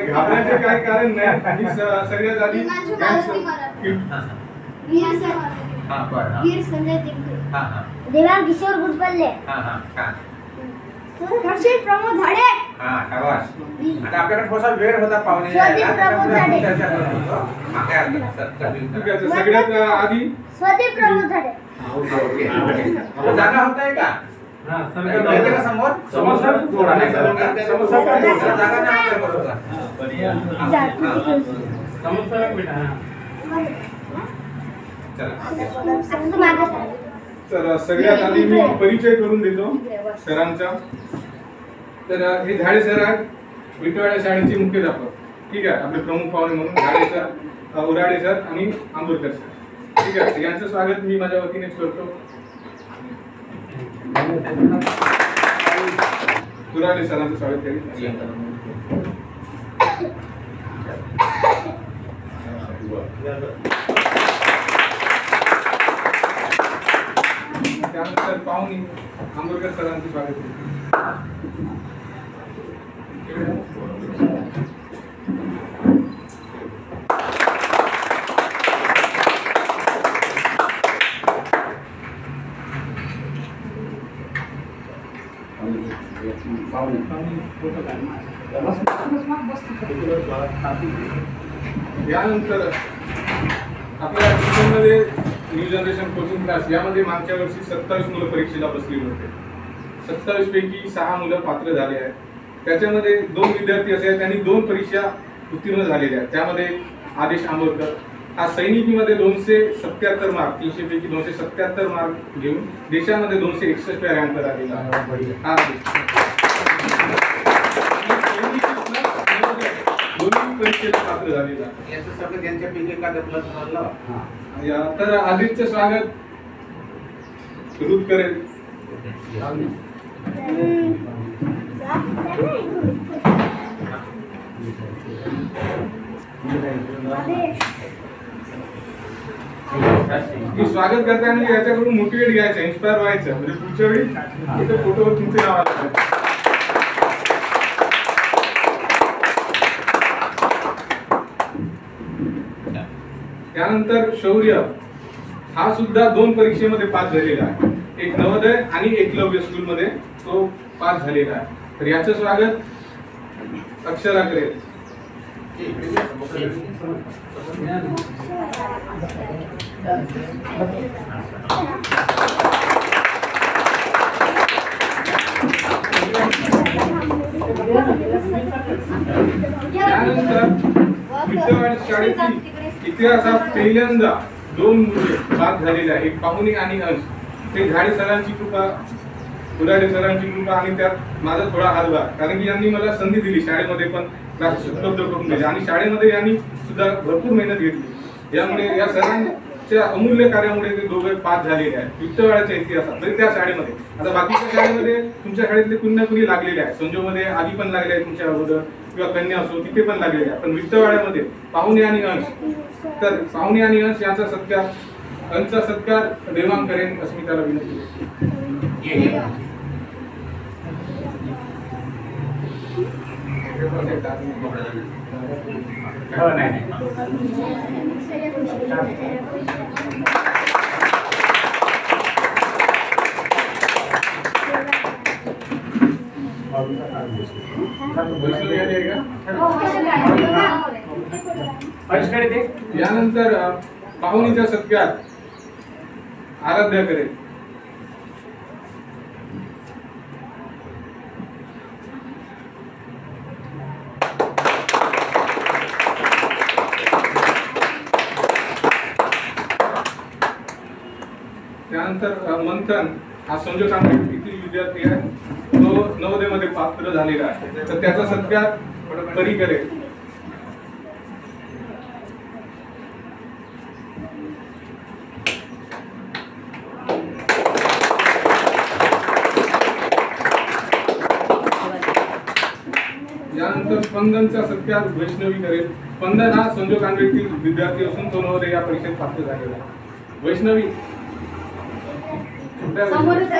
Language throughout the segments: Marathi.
घाबरायचं काही कारण नाही. सगळ्यात आधी वीर संजय तिमके, देवांग किशोर गुडपल्ले, हर्षित प्रमोद झाडे. शाबास. आता आपल्याकडे थोडासा वेळ होता पाहुणे सगळ्यात आधी स्वदीप प्रमोद झाडे. जागा होत आहे का? समोर तर सगळ्यात आधी मी परिचय करून देतो सरांचा. तर हे झाडे सर आहेत विटवाडा शाळेचे मुख्याध्यापक. ठीक आहे, आपले प्रमुख पाहुणे म्हणून झाडे सर, उराडे सर आणि आंबोरकर सर. ठीक आहे, यांचं स्वागत मी माझ्या वतीनेच करतो. उराडे सरांचं स्वागत करेल. त्यानंतर पाहुणे आंबोरकर सरांचं स्वागत करेल. यानंतर आपल्या मध्ये न्यू जनरेशन कोचिंग क्लास यामध्ये मागच्या वर्षी 27 मुलं परीक्षेला बसलेली होते. 27 पैकी 6 मुलं पात्र झाले आहेत. त्याच्यामध्ये 2 विद्यार्थी असे आहेत त्यांनी 2 परीक्षा उत्तीर्ण झालेल्या आहेत. त्यामध्ये आदेश आंबोरकर हा सैनिकीमध्ये 277 मार्क, 300 पैकी 277 मार्क घेऊन देशामध्ये 261 रँक आलेला आहे. दोन्ही परीक्षेला पात्र झालेला. याचं सगळं त्यांच्यापैकी एखादं प्लस झालं. तर आदित्यचं स्वागत रुत करेल. मी स्वागत करताना याच्याकडून मोटिवेट घ्यायचं, इन्स्पायर व्हायचं, म्हणजे पुढच्या वेळी इथे फोटोवर तुमचे नाव आलं. त्यानंतर शौर्य हा सुद्धा 2 परीक्षेमध्ये पास झालेला आहे. एक नवोदय आणि एकलव्य स्कूल मध्ये तो पास झालेला आहे. तर याचं स्वागत अक्षरा करेल. त्यानंतर विद्यावाडी शाळेतील इतिहासात पहिल्यांदा 2 मुले पास झालेले आहे. एक पाहुणे आणि अंश. ते झाडे सरांची कृपा, उराडे सरांची कृपा आणि त्यात माझा थोडा हातभार, कारण की यांनी मला संधी दिली शाळेमध्ये पण क्लासेस उपलब्ध करून दिले आणि शाळेमध्ये यांनी सुद्धा भरपूर मेहनत घेतली. यामुळे या सरांच्या अमूल्य कार्यामुळे ते दोघे पास झालेले आहेत विठ्ठलवाड्याच्या इतिहासात. तरी त्या शाळेमध्ये आता बाकीच्या शाळेमध्ये तुमच्या शाळेतले कुणी ना कुणी लागलेले आहे. संजोमध्ये आधी पण लागले आहे तुमच्या अगोदर, किंवा कन्या असो तिथे पण लागलेले आहे. पण विठ्ठलवाड्यामध्ये पाहुणे आणि अंश, तर पाहुणे आणि अंश यांचा सत्कार, अंशचा सत्कार देवांग करेन असं मी त्याला विनंती करतो. यानंतर पाहुणीचा सत्कार आराध्या करेल. त्यानंतर मंथन हा संजय कांबळे येथील विद्यार्थी आहे. तो नवोदयमध्ये पात्र झालेला आहे. तर त्याचा सत्कार परी करेल. यानंतर स्पंदनचा सत्कार वैष्णवी करेल. स्पंदन हा संजय कांबळे येथील विद्यार्थी असून तो नवोदय या परीक्षेत पात्र झालेला आहे. वैष्णवी कुठे समोरच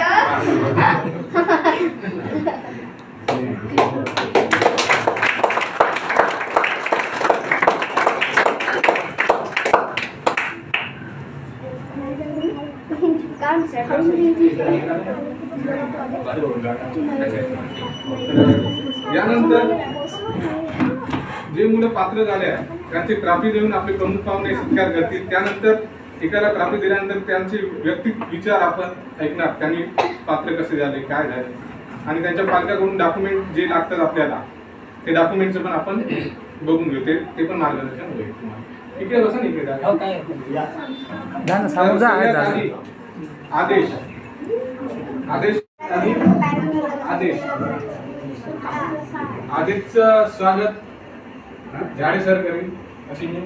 यानंतर जे मुलं पात्र झाले आहेत त्यांचे ट्रॉफी देऊन आपले प्रमुख पाहुणे सत्कार करतील. त्यानंतर एकाला ट्रॉफी दिल्यानंतर त्यांचे व्यक्तिगत विचार आपण ऐकणार. त्यांनी पात्र कसे झाले, काय झाले आणि त्यांच्या पालकाकडून डॉक्युमेंट जे लागतात आपल्याला ते डॉक्युमेंटचं पण आपण बघून घेऊ. ते पण मार्गदर्शन होईल तुम्हाला. इकडे बसा ना, इकडे आदेश आदेश आदेश आदेशचं स्वागत झाडे सर करेल अशी मी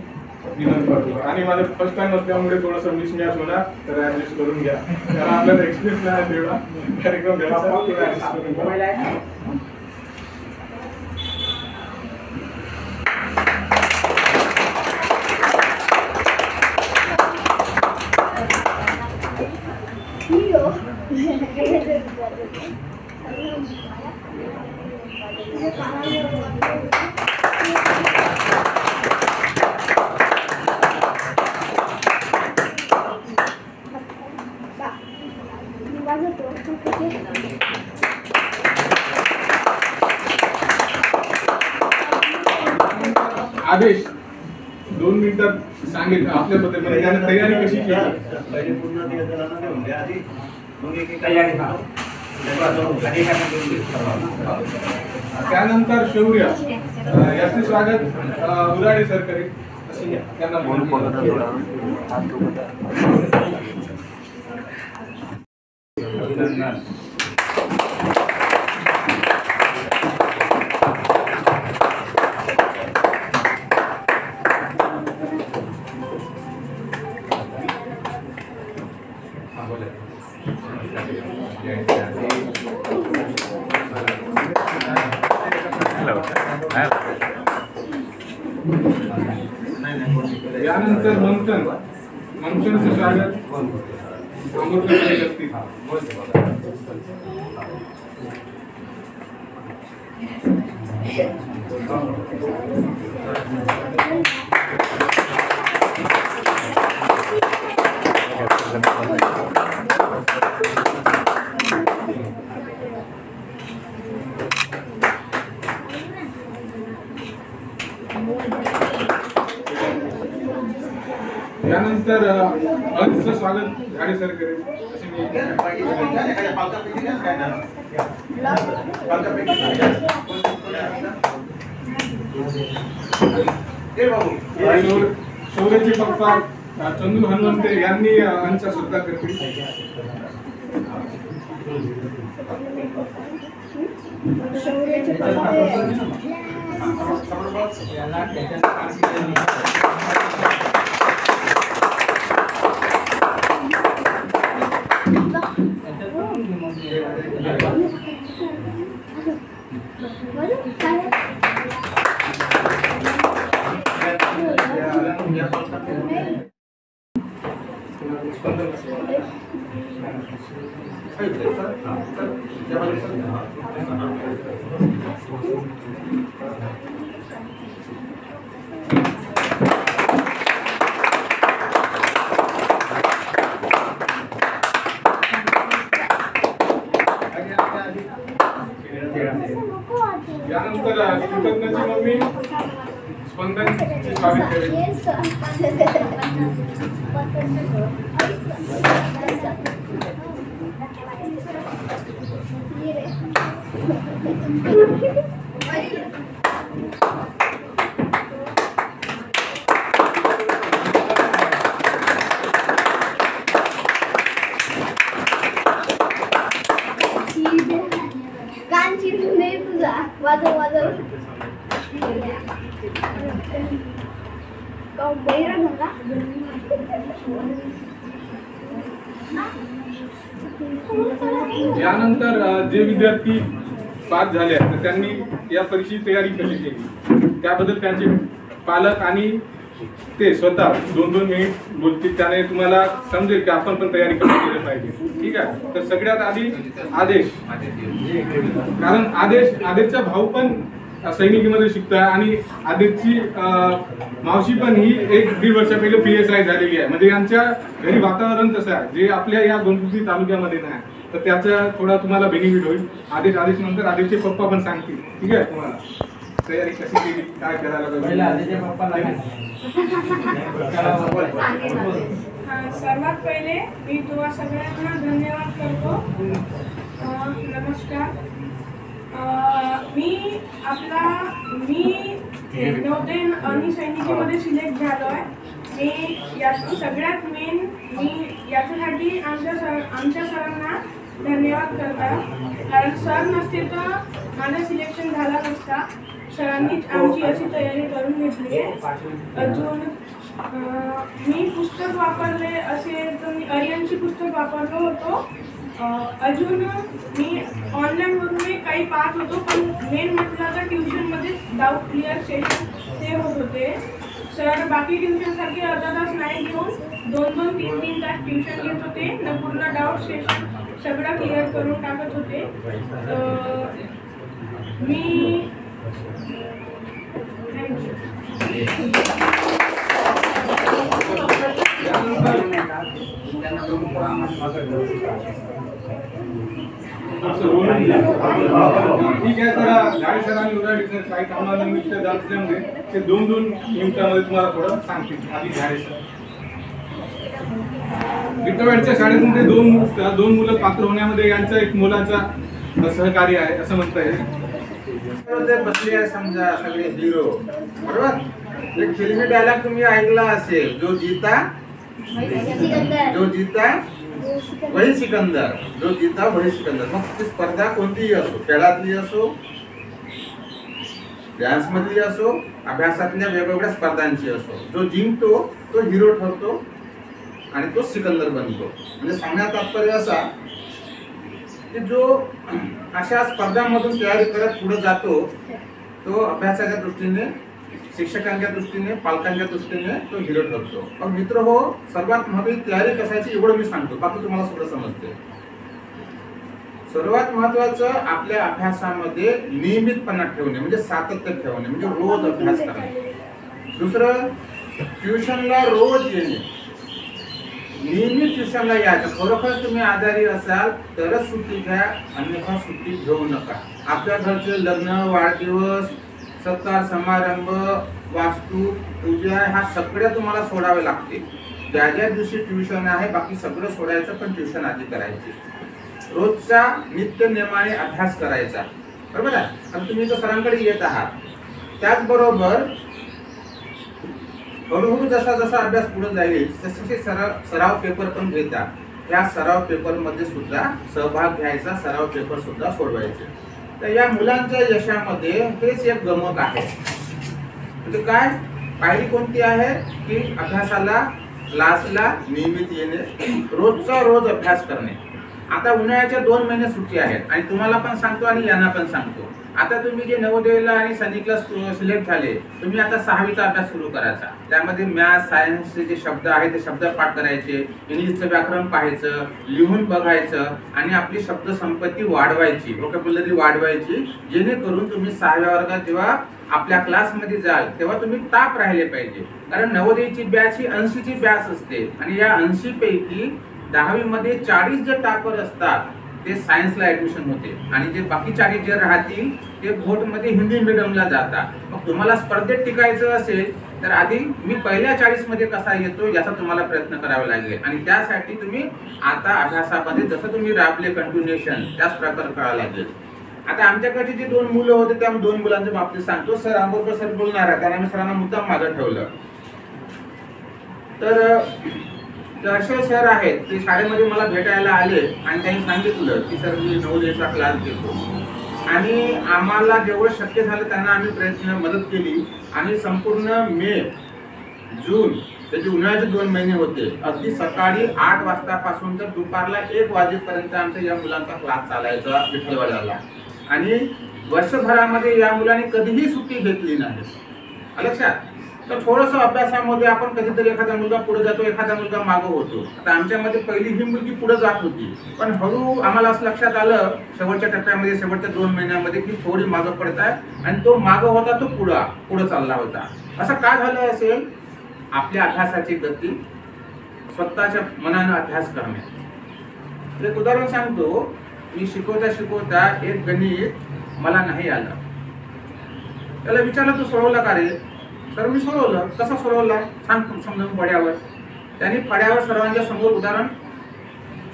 विनंती करतो. आणि माझं फर्स्ट टाइम असल्यामुळे थोडंसं मिसमॅच होणार, तर ऍडजस्ट करून घ्या. कारण आपल्याला एक्सपिरियन्स नाही तेवढा कार्यक्रम घ्यायचा, ऍडजस्ट करून घ्या. आदेश 2 मिनिटात सांगेल आपल्या पद्धतीने त्याने तयारी कशी केली. त्यानंतर शौर्य याचे स्वागत उराडे सर करेल असे त्यांना यानंतर मंथनचं स्वागत अमृतकडे असतील. यानंतर अर्जचं स्वागत झाडे सर करेल असे मी शौर्याचे पप्पा चंदू हनुमंते यांनी अंचा सत्कार करतील. यानंतर कृतज्ञाची मम्मी स्पंदनची स्वागत करेल. यानंतर जे विद्यार्थी पास झाले आहेत तर त्यांनी या परीक्षेची तयारी कशी केली त्याबद्दल त्यांचे पालक आणि ते स्वतः 2-2 मिनिट बोलतील, त्याने तुम्हाला समजेल की आपण पण तयारी कशी केली पाहिजे. ठीक आहे. तर सगळ्यात आधी आदेश, कारण आदेशचा भाऊ पण सैनिकीमध्ये शिकतोय आणि आदेशची मावशी पण ही 1-1.5 वर्षा पहिले PSI झालेली आहे. म्हणजे यांच्या घरी वातावरण तसं आहे जे आपल्या या गोंडकुटी तालुक्यामध्ये नाही. तर त्याचा थोडा तुम्हाला बेनिफिट होईल. आदेश नंतर आदेशचे पप्पा पण सांगतील. ठीक आहे. तुम्हाला तयारी कशी केली, काय करायला सर्वात पहिले मी तुम्हा सगळ्यांना धन्यवाद करतो. नमस्कार. मी नवोदय आणि सैनिकीमध्ये सिलेक्ट झालो आहे. मी यातून सगळ्यात मेन मी याच्यासाठी आमच्या सरांना धन्यवाद करतो. कारण सर नसते तर माझं सिलेक्शन झाला नसता. सरांनीच आमची अशी तयारी करून घेतली आहे. अजून मी पुस्तक वापरले असे तर मी अरियनची पुस्तक वापरलो होतो. अजून मी ऑनलाईनवरून काही पाहत होतो, पण मेन म्हटलं तर ट्युशनमध्येच डाऊट क्लिअर सेशन ते होत होते. सर बाकी ट्युशनसारखे अर्धा तास नाही घेऊन 2-2, 3-3 तास ट्युशन घेत होते. न पूर्ण डाऊट सेशन सगळं क्लिअर करून टाकत होते. मी ठीक आहे. तर गाडी सरांनी काही कामाला निमित्त जात असल्यामुळे ते 2-2 मिनिटांमध्ये तुम्हाला थोडं सांगतील. आधी गाडी सर विठ्ठलवाडीच्या शाळेमध्ये 2 मुलं पात्र होण्यामध्ये यांचा एक मुलाचा सहकार्य आहे असं म्हणता येईल. बसले आहे समजा सगळे हिरो, बरोबर. एक फिल्मी डायलॉग तुम्ही ऐकला असेल, जो जीता वही सिकंदर, जो जीता वही सिकंदर. मग ती स्पर्धा कोणतीही असो, खेळातली असो, डान्स मधली असो, अभ्यासातल्या वेगवेगळ्या स्पर्धांची असो, जो जिंकतो तो हिरो ठरतो आणि तो सिकंदर बनतो. म्हणजे सांगण्यात तात्पर्य असा की जो अशा स्पर्धांमधून तयारी करत पुढे जातो तो अभ्यासाच्या दृष्टीने, शिक्षकांच्या दृष्टीने, पालकांच्या दृष्टीने तो हिरो ठरतो. पण मित्र हो, सर्वात महत्त्वाची तयारी कशाची एवढं मी सांगतो, बाकी तुम्हाला सगळं समजते. सर्वात महत्त्वाचं आपल्या अभ्यासामध्ये नियमितपणा ठेवणे, म्हणजे सातत्य ठेवणे, म्हणजे रोज अभ्यास करणे. दुसरं, ट्युशनला रोज येणे, नियमित ट्युशनला यायचं. खरोखर तुम्ही आजारी असाल तरच सुट्टी घ्या, अन्यथा सुट्टी घेऊ नका. आपल्या घरचे लग्न, वाढदिवस, सत्कार समारंभ, वास्तू पूजा ह्या सगळ्या तुम्हाला सोडावे लागते. ज्या ज्या दिवशी ट्युशन आहे बाकी सगळं सोडायचं, पण ट्युशन आधी करायची. रोजचा नित्य नियमाने अभ्यास करायचा, बरोबर आहे. आणि तुम्ही तर सरांकडे येत आहात. त्याचबरोबर हळूहळू जसा जसा अभ्यास पुढे जाईल तसे सराव पेपर पण घेता. या सराव पेपर मध्ये सुद्धा सहभाग घ्यायचा, सराव पेपर सुद्धा सोडवायचे. तर या मुलांच्या यशामध्ये हेच एक गमक आहे. म्हणजे काय पायरी कोणती आहे की अभ्यासाला, क्लासला नियमित येणे, रोजचा रोज अभ्यास करणे. आता उन्हाळ्याच्या 2 महिने सुट्टी आहेत आणि तुम्हाला पण सांगतो आणि यांना पण सांगतो. आता तुम्ही जे नवोदयला आणि सैनिकला सिलेक्ट झाले, तुम्ही आता 6वीचा अभ्यास सुरू करायचा. त्यामध्ये मॅथ्स, सायन्सचे जे शब्द आहेत ते शब्द पाठ करायचे, इंग्लिशचं व्याकरण पाहायचं, लिहून बघायचं आणि आपली शब्द संपत्ती वाढवायची, व्होकॅब्युलरी वाढवायची, जेणेकरून तुम्ही 6व्या वर्गात जेव्हा आपल्या क्लासमध्ये जाल तेव्हा तुम्ही टाप राहिले पाहिजे. कारण नवोदयची बॅच ही 80ची बॅच असते आणि या 80 पैकी 10वी मध्ये 40 जे टापर असतात ते सायन्सला ऍडमिशन होते आणि जे बाकी 40 जे राहतील ते बोर्डमध्ये हिंदी मीडियमला जातात. मग तुम्हाला स्पर्धेत टिकायचं असेल तर आधी मी पहिल्या 40 मध्ये कसा येतो याचा तुम्हाला प्रयत्न करावा लागेल. आणि त्यासाठी तुम्ही आता अभ्यासामध्ये जसं तुम्ही राबले कंटिन्युएशन त्याच प्रकारे करावं लागेल. आता आमच्याकडे जे 2 मुलं होते त्या 2 मुलांच्या बाबतीत सांगतो. सर आंबोरकर सर बोलणार आहे, त्यांना मी सरांना मुद्दाम मागं ठेवलं. तर असे सर आहेत ते शाळेमध्ये मला भेटायला आले आणि त्यांनी सांगितलं की सर मी नवोदयचा क्लास घेतो आणि आम्हाला जेवढं शक्य झालं त्यांना आम्ही मदत केली आणि संपूर्ण मे, जून त्याचे उन्हाळ्याचे 2 महिने होते. अगदी सकाळी 8 वाजतापासून तर दुपारला 1 वाजेपर्यंत आमच्या या मुलांचा क्लास चालायचा विठ्ठलवाड्याला आणि वर्षभरामध्ये या मुलांनी कधीही सुट्टी घेतली नाही. लक्षात. तर थोडंसं अभ्यासामध्ये आपण कधीतरी एखादा मुलगा पुढे जातो, एखादा मुलगा मागं होतो. आता आमच्यामध्ये पहिली ही मुलगी पुढे जात होती, पण हळू आम्हाला असं लक्षात आलं शेवटच्या टप्प्यामध्ये, शेवटच्या 2 महिन्यामध्ये की थोडी मागं पडत आहे आणि तो मागं होता तो पुढे चालला होता. असं का झालं असेल? आपल्या अभ्यासाची गती, स्वतःच्या मनानं अभ्यास करणे. एक उदाहरण सांगतो. मी शिकवता एक गणित मला नाही आलं. त्याला विचारलं, तू सोडवलं का रे? तर मी सोडवलं. कसं सोडवलं सांग समजून फळ्यावर. त्यांनी फळ्यावर सर्वांच्या समोर उदाहरण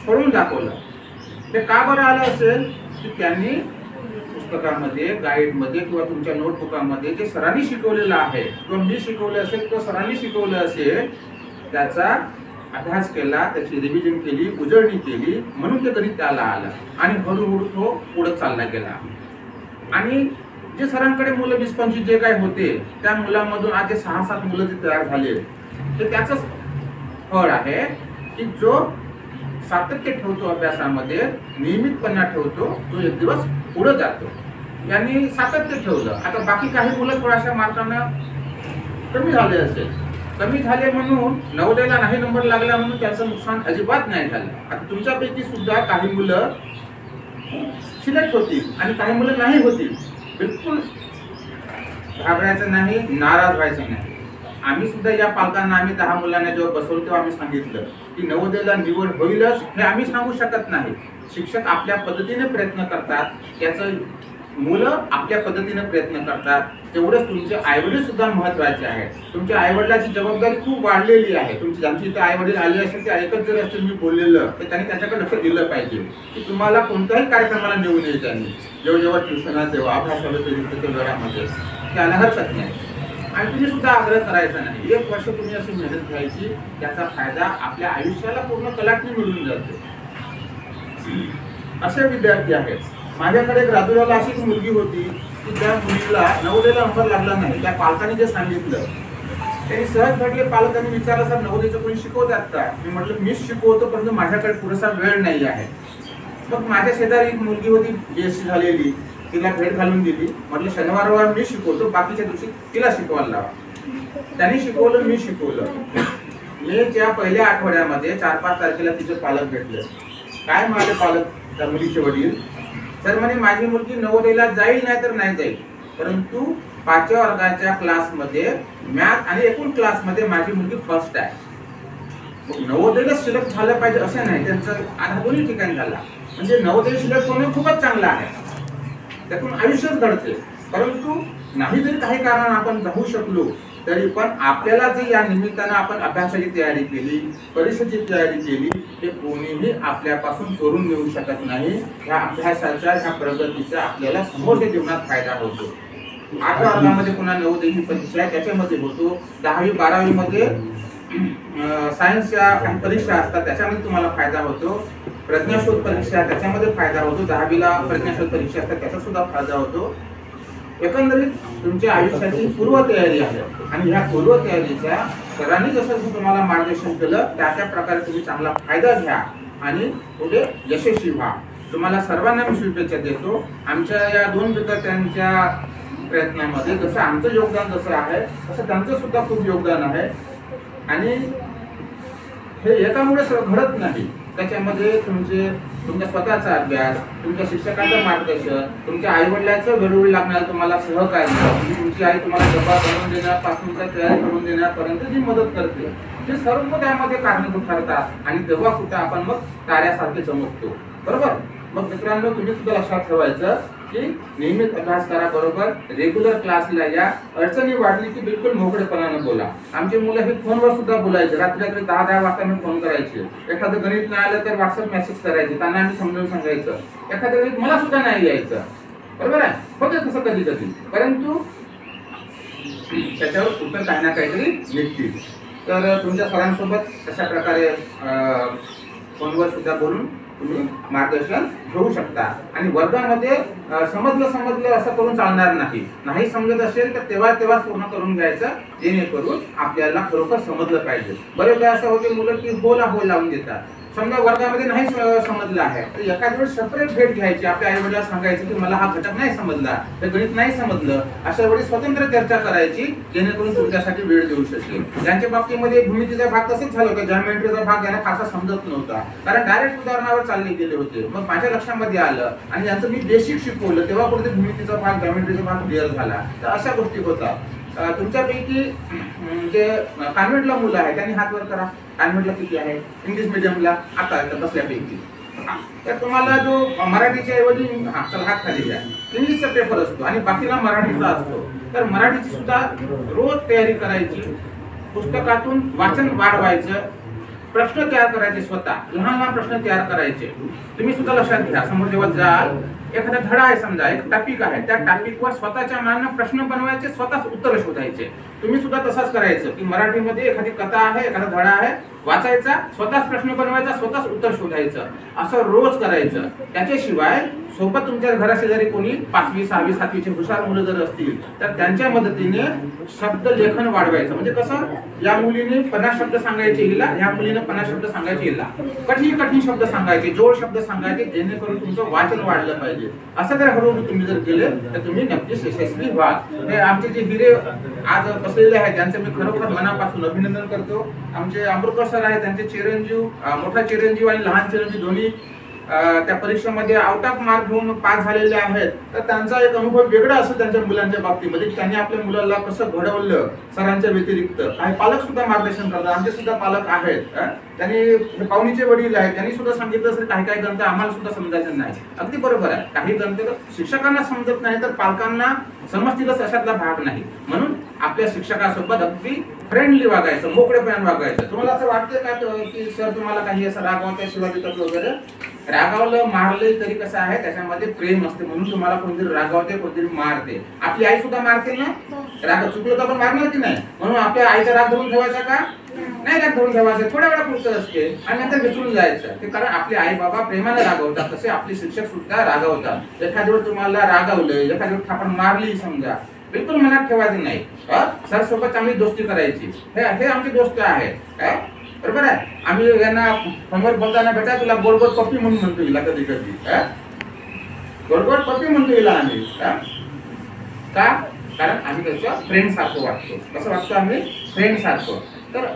सोडून दाखवलं. ते का बरं आलं असेल की त्यांनी पुस्तकामध्ये, गाईडमध्ये किंवा तुमच्या नोटबुकामध्ये जे सरांनी शिकवलेलं आहे किंवा मी शिकवलं असेल किंवा सरांनी शिकवलं असेल त्याचा अभ्यास केला, त्याची रिव्हिजन केली, उजळणी केली, म्हणून ते गणित त्याला आलं आणि हळूहळू तो पुढे चालला गेला. आणि जे सरांकडे मुलं 20-25 जे काय होते त्या मुलांमधून आज जे 6-7 मुलं जे तयार झाले ते त्याचंच फळ आहे की जो सातत्य ठेवतो अभ्यासामध्ये, नियमितपणा ठेवतो, तो एक दिवस पुढे जातो. यांनी सातत्य ठेवलं. आता बाकी काही मुलं थोड्याशा मार्कानं कमी झाले असेल. कमी झाले म्हणून नवोदयला नाही नंबर लागला म्हणून त्याचं नुकसान अजिबात नाही झालं. आता तुमच्यापैकी सुद्धा काही मुलं सिलेक्ट होतील आणि काही मुलं नाही होतील. बिलकुल घाबरायचं नाही, नाराज व्हायचं नाही. आम्ही सुद्धा या पालकांना, आम्ही 10 मुलांना जेव्हा बसवलं तेव्हा आम्ही सांगितलं की नवोदयला निवड होईलच हे आम्ही सांगू शकत नाही. शिक्षक आपल्या पद्धतीने प्रयत्न करतात, त्याचं मुलं आपल्या पद्धतीने प्रयत्न करतात. तेवढंच तुमचे आईवडील सुद्धा महत्वाचे आहेत. तुमच्या आईवडिलाची जबाबदारी खूप वाढलेली आहे. तुमची ज्यांची इथं आईवडील आले असेल ते ऐकत जर असतील मी बोललेलं तर त्यांनी त्याच्याकडे लक्ष दिलं पाहिजे की तुम्हाला कोणत्याही कार्यक्रमाला नेऊ नये. त्यांनी जेव्हा ट्युशनात जेव्हा अभ्यासाला वेळामध्ये त्याला हरकत नाही. आणि तुम्ही सुद्धा आग्रह करायचा नाही. 1 वर्ष तुम्ही अशी मेहनत घ्यायची, त्याचा फायदा आपल्या आयुष्याला पूर्ण कलाटणी मिळून जातो. असे विद्यार्थी आहेत. माझ्याकडे ग्राजुएटला अशी एक मुलगी होती की त्या मुलीला नवोदयला नंबर लागला नाही. त्या पालकांनी जे सांगितलं त्यांनी सहज भेटले. पालकांनी विचारलं, सर नवोदयचं कोणी शिकवतात का? मी म्हटलं मीच शिकवतो, परंतु माझ्याकडे पुरेसा वेळ नाही आहे. मग माझ्या शेजारी एक मुलगी होती BSc झालेली, तिला भेट घालून दिली. म्हटलं शनिवार मी शिकवतो, बाकीच्या दिवशी तिला शिकवायला लावा. त्यांनी शिकवलं, मी शिकवलं. मेच्या पहिल्या आठवड्यामध्ये 4-5 तारखेला तिचे पालक भेटले. काय माझे पालक, त्या मुलीचे वडील, तर म्हणे माझी मुलगी नवोदयला जाईल नाही तर नाही जाईल, परंतु 5व्या वर्गाच्या क्लासमध्ये मॅथ आणि एकूण क्लासमध्ये माझी मुलगी फर्स्ट आहे. नवोदयला सिलेक्ट झालं पाहिजे असं नाही, त्यांचं आधा दोन्ही ठिकाणी झाला. म्हणजे नवोदय सिलेक्ट होणं खूपच चांगलं आहे, त्यातून आयुष्यच घडते. परंतु नाही जरी काही कारण आपण जाऊ शकलो तरी पण आपल्याला जे या निमित्तानं आपण अभ्यासाची तयारी केली, परीक्षेची तयारी केली, ते कोणीही आपल्यापासून चोरून नेऊ शकत नाही. ह्या अभ्यासाच्या, ह्या प्रगतीचा आपल्याला समोरच्या जीवनात फायदा होतो. 8व्या वर्गामध्ये पुन्हा नवोदय ही परीक्षा आहे, त्याच्यामध्ये होतो. 10वी-12वी मध्ये सायन्सच्या परीक्षा असतात, त्याच्यामध्ये तुम्हाला फायदा होतो. प्रज्ञाशोध परीक्षा त्याच्यामध्ये फायदा होतो. 10वीला प्रज्ञाशोध परीक्षा असतात, त्याचा सुद्धा फायदा होतो. एकंदरीत तुमच्या आयुष्याची पूर्वतयारी आहे आणि ह्या पूर्वतयारीच्या सरांनी जसं तुम्हाला मार्गदर्शन केलं त्या प्रकारे तुम्ही चांगला फायदा घ्या आणि पुढे यशस्वी व्हा. तुम्हाला सर्वांना मी शुभेच्छा देतो. आमच्या या 2 विद्यार्थ्यांच्या प्रयत्नामध्ये जसं आमचं योगदान जसं आहे तसं त्यांचं सुद्धा खूप योगदान आहे. आणि हे एकामुळे घडत नाही, त्याच्यामध्ये तुमचा स्वतःचा अभ्यास, तुमच्या शिक्षकांचं मार्गदर्शन, तुमच्या आईवडिलांचं वेळोवेळी लागणारं तुम्हाला सहकार्य, तुमची आई तुम्हाला डबा बनवून देण्यापासून तर तयारी करून देण्यापर्यंत जी मदत करते, ते सर्व त्यामध्ये कारणीभूत ठरतात. आणि तेव्हा कुठं आपण मग ताऱ्यासारखे चमकतो. बरोबर? मग मित्रांनो, तुम्ही सुद्धा लक्षात ठेवायचं की नियमित अभ्यास करा, बरोबर, रेग्युलर क्लासला या. अडचणी वाढली की बिलकुल मोकळेपणानं बोला. आमची मुलं हे फोनवर सुद्धा बोलायचे. रात्री 10-10 वाजता मी फोन करायचे. एखादं गणित नाही आलं तर व्हॉट्सअप मेसेज करायचे, त्यांना आम्ही समजून सांगायचं. एखाद्या गणित मला सुद्धा नाही यायचं, बरोबर आहे, होतं तसं कधी कधी, परंतु त्याच्यावर उत्तर काही ना काहीतरी निघतील. तर तुमच्या सरांसोबत अशा प्रकारे फोनवर सुद्धा बोलून तुम्ही मार्गदर्शन घेऊ शकता. आणि वर्गामध्ये समजलं असं करून चालणार नाही. नाही समजत असेल तर तेव्हा पूर्ण करून घ्यायचं, जेणेकरून आपल्याला खरोखर समजलं पाहिजे. बरेचदा असं होते मुलं की होला हो लावून देतात. समजा वर्गामध्ये नाही समजलं आहे तर एखाद्या वेळेस सेपरेट भेट घ्यायची, आपल्या आई वडिलांना सांगायचं की मला हा घटक नाही समजला, तर गणित नाही समजलं, अशा वेळी स्वतंत्र चर्चा करायची जेणेकरून तुमच्यासाठी वेळ देऊ शकेल. यांच्या बाबतीमध्ये भूमितीचा भाग तसंच झाला होता, जॉमेट्रीचा भाग यांना फारसा समजत नव्हता कारण डायरेक्ट उदाहरणावर चालले गेले होते. मग माझ्या लक्षामध्ये आलं आणि यांचं मी बेसिक शिकवलं तेव्हा कुठे भूमितीचा भाग जॉमेट्रीचा भाग क्लिअर झाला. तर अशा गोष्टी होतात. तुमच्यापैकी जे कॉन्व्हेंटला मुलं आहे त्यांनी हात वर करा. कॉन्व्हेंटला किती आहे? इंग्लिश मिडियमला आता बसल्यापैकी. तर तुम्हाला जो मराठीच्या ऐवजी चला हात खाली घ्या, इंग्लिशचा पेपर असतो आणि बाकीला मराठीचा असतो. तर मराठीची सुद्धा रोज तयारी करायची, पुस्तकातून वाचन वाढवायचं, प्रश्न तयार करायचे, स्वतः लहान लहान प्रश्न तयार करायचे. तुम्ही सुद्धा लक्षात घ्या, समोर जेव्हा जाल एखादा धडा आहे, समजा एक टॉपिक आहे, त्या टॉपिकवर स्वतःच्या मनानं प्रश्न बनवायचे, स्वतःच उत्तर शोधायचे. तुम्ही सुद्धा तसाच करायचं की मराठीमध्ये एखादी कथा आहे, एखादा धडा आहे, वाचायचा, स्वतःच प्रश्न बनवायचा, स्वतःच उत्तर शोधायचं. असं रोज करायचं. त्याच्याशिवाय सोबत तुमच्या घराशेजारी कोणी 5वी 6वी 7वीचे हुशार मुलं जर असतील तर त्यांच्या मदतीने शब्द लेखन वाढवायचं. म्हणजे कसं, या मुलीने 50 शब्द सांगायचे हिला, ह्या मुलीने 50 शब्द सांगायचे हिला, कठीण कठीण शब्द सांगायचे, जोड शब्द सांगायचे, जेणेकरून तुमचं वाचन वाढलं पाहिजे. असं जर हळूहळू तुम्ही जर केले तर तुम्ही नक्कीच यशस्वी व्हाल. हे आमचे जे हिरे आज बसलेले आहेत त्यांचं मी खरोखर मनापासून अभिनंदन करतो. आमचे अमृतकर सर आहेत, त्यांचे चिरंजीव, मोठा चिरंजीव आणि लहान चिरंजीव दोन्ही त्या परीक्षेमध्ये आउट ऑफ मार्क घेऊन पास झालेले आहेत. तर त्यांचा एक अनुभव वेगळा असतो त्यांच्या मुलांच्या बाबतीमध्ये. त्यांनी आपल्या मुलाला कसं घडवलं सरांच्या व्यतिरिक्त. काही पालक सुद्धा मार्गदर्शन करतात, आमचे सुद्धा पालक आहेत. त्यांनी पाहुणीचे वडील आहेत, त्यांनी सुद्धा सांगितलं असेल काही काही ग्रंथ आम्हाला सुद्धा समजायचं नाही. अगदी बरोबर आहे, काही ग्रंथ शिक्षकांना समजत नाही तर पालकांना समजतीलच अशातला भाग नाही. म्हणून आपल्या शिक्षकासोबत अगदी फ्रेंडली वागायचं, मोकळेपणाने वागायचं. तुम्हाला असं वाटतं का की सर तुम्हाला काही असं रागवत्या शिवाय देतात वगैरे? रागावलं मारलं तरी कसं आहे, त्याच्यामध्ये प्रेम असते म्हणून तुम्हाला कोणतरी रागावते, कोणतरी मारते. आपली आई सुद्धा मारते ना, राग चुकलं तर आपण मारणार की नाही? म्हणून आपल्या आईचा राग धरून ठेवायचा का नाही? राग धरून ठेवायचा, थोड्या वेळा पुरतं असते आणि नंतर विसरून जायचं. ते कारण आपले आई बाबा प्रेमाने रागवतात, तसे आपले शिक्षक सुद्धा रागवतात. एखाद्या वेळेस तुम्हाला रागवलं, एखाद्या वेळेस आपण मारली समजा, बिलकुल मनात ठेवायचं नाही. सर सोबत चांगली दोस्ती करायची. हे आमची दोस्त आहे, काय बरोबर आहे. आम्ही यांना फोनवर बोलताना बेटा तुला गोड गोड पप्पी म्हणून म्हणतो हिला, कधी कधी गोड गोड पप्पी म्हणतो हिला आम्ही. का? कारण आम्ही कसं फ्रेंड सारखं वाटतो. कसं वाटतो आम्ही? फ्रेंड सारखं. तर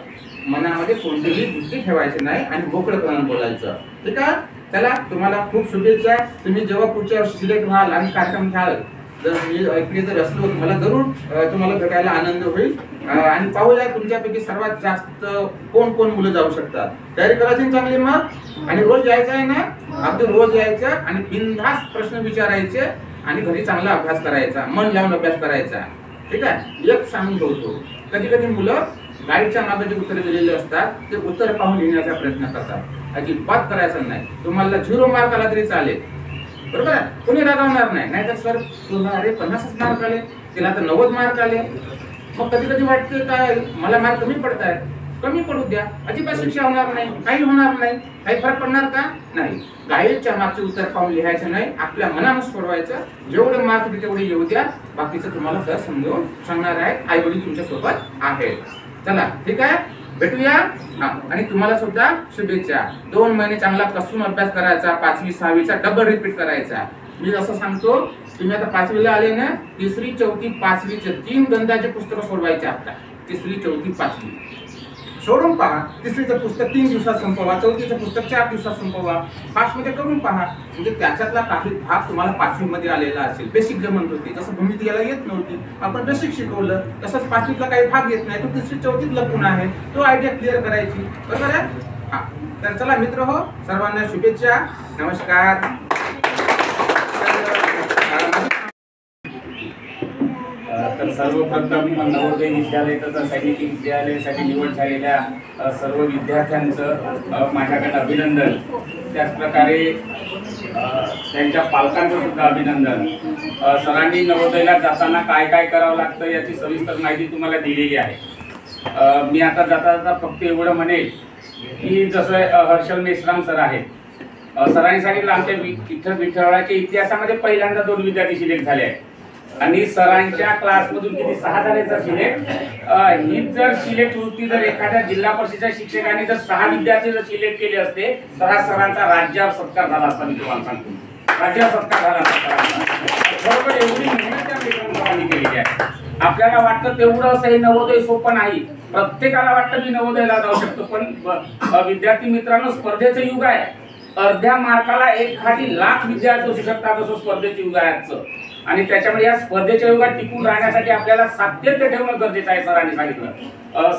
मनामध्ये कोणतीही बुद्धी ठेवायची नाही आणि मोकळेपणाने बोलायचं. ठीक आहे. चला, तुम्हाला खूप शुभेच्छा. तुम्ही जेव्हा पुढच्या वर्षी सिलेक्ट व्हाल आणि कार्यक्रम घ्याल, जर मी ऐकले जर असलो मला जरूर तुम्हाला भेटायला आनंद होईल. आणि पाहूया तुमच्यापैकी सर्वात जास्त कोण कोण मुलं जाऊ शकतात. तयारी करायची चांगली मग, आणि रोज यायचं आहे ना, अगदी रोज यायचं आणि बिनधास्त प्रश्न विचारायचे आणि घरी चांगला अभ्यास करायचा, मन लावून अभ्यास करायचा. ठीक आहे. एक सांगून ठेवतो, कधी कधी मुलं गाईडच्या मागे जे उत्तर दिलेले असतात ते उत्तर पाहून लिहिण्याचा प्रयत्न करतात. अजिबात करायचं नाही. तुम्हाला 0 मार्क आला तरी चालेल, बरोबर आहे. कोणी रागवणार नाही. नाहीतर सर तुला अरे 50 मार्क आले, तिला तर 90 मार्क आले. मग कधी कधी वाटते काय मला मार्क कमी पडत आहेत, कमी पडू द्या, अजिबात शिक्षा होणार नाही, काही होणार नाही, काही फरक पडणार का नाही. गाईडच्या मागचे उत्तर पाहून लिहायचं नाही, आपल्या मनानं सोडवायचं. जेवढे मार्क तेवढे येऊ द्या, बाकीचं तुम्हाला सर समजावून सांगणार आहे, आई वडील तुमच्या सोबत आहेत. चला, ठीक आहे, भेटूया. आणि तुम्हाला सुद्धा शुभेच्छा. 2 महिने चांगला कसून अभ्यास करायचा, 5वी 6वीचा डबल रिपीट करायचा. मी असं सांगतो, तुम्ही आता 5वीला आले ना, 3री 4थी 5वीचे 3 गणिताचे पुस्तकं सोडवायचे. आता 3री 4थी 5वी सोडून पहा. 3रीचं पुस्तक 3 दिवसात संपवा, 4थीचं पुस्तक 4 दिवसात संपवा. 5 मध्ये करून पहा, म्हणजे त्याच्यातला काही भाग तुम्हाला 5वी मध्ये आलेला असेल. बेसिक जे म्हणत होती, जसं भूमिती याला येत नव्हती, आपण बेसिक शिकवलं, तसंच 5वीतला काही भाग येत नाही, तो 3री 4थीत लपून आहे, तो आयडिया क्लिअर करायची. बरोबर आहे. तर चला मित्र हो, सर्वांना शुभेच्छा. नमस्कार. तर सर्वप्रथम नवोदय विद्यालय तथा सैनिकी विद्यालयासाठी निवड झालेल्या सर्व विद्यार्थ्यांचं माझ्याकडे अभिनंदन. त्याचप्रकारे त्यांच्या पालकांचं सुद्धा अभिनंदन. सरांनी नवोदयला जाताना काय काय करावं लागतं याची सविस्तर माहिती तुम्हाला दिलेली आहे. मी आता जाता जाता फक्त एवढं म्हणेल की जसं हर्षल मेश्राम सर आहेत, सरांनी सांगितलं आमच्या विठ्ठल विठ्ठलाच्या इतिहासामध्ये पहिल्यांदा 2 विद्यार्थी सिलेक्ट झाले आहेत. आणि सरांच्या क्लासमधून किती 6 झाले जर सिलेक्ट, ही जर सिलेक्ट वृत्ती जर एखाद्या जिल्हा परिषदेच्या शिक्षकांनी जर 6 विद्यार्थी जर सिलेक्ट केले असते तर हा सरांचा राज्यावर सत्कार झाला असता. मी तुम्हाला सांगतो, राज्यावर सत्कार झाला असता. बरोबर, एवढी मेहनत त्या मित्रांनी केलेली आहे. आपल्याला वाटतं तेवढं असं हे नवोदय सोपं नाही. प्रत्येकाला वाटतं मी नवोदयला जाऊ शकतो, पण विद्यार्थी मित्रांनो, स्पर्धेचं युग आहे. अर्ध्या मार्काला एखादी लाख विद्यार्थी असू शकतात, असं स्पर्धेचं युग आहे आजचं. आणि त्याच्यामुळे या स्पर्धेच्या युगात टिकून राहण्यासाठी आपल्याला सातत्य ठेवणं गरजेचं आहे. सरांनी सांगितलं.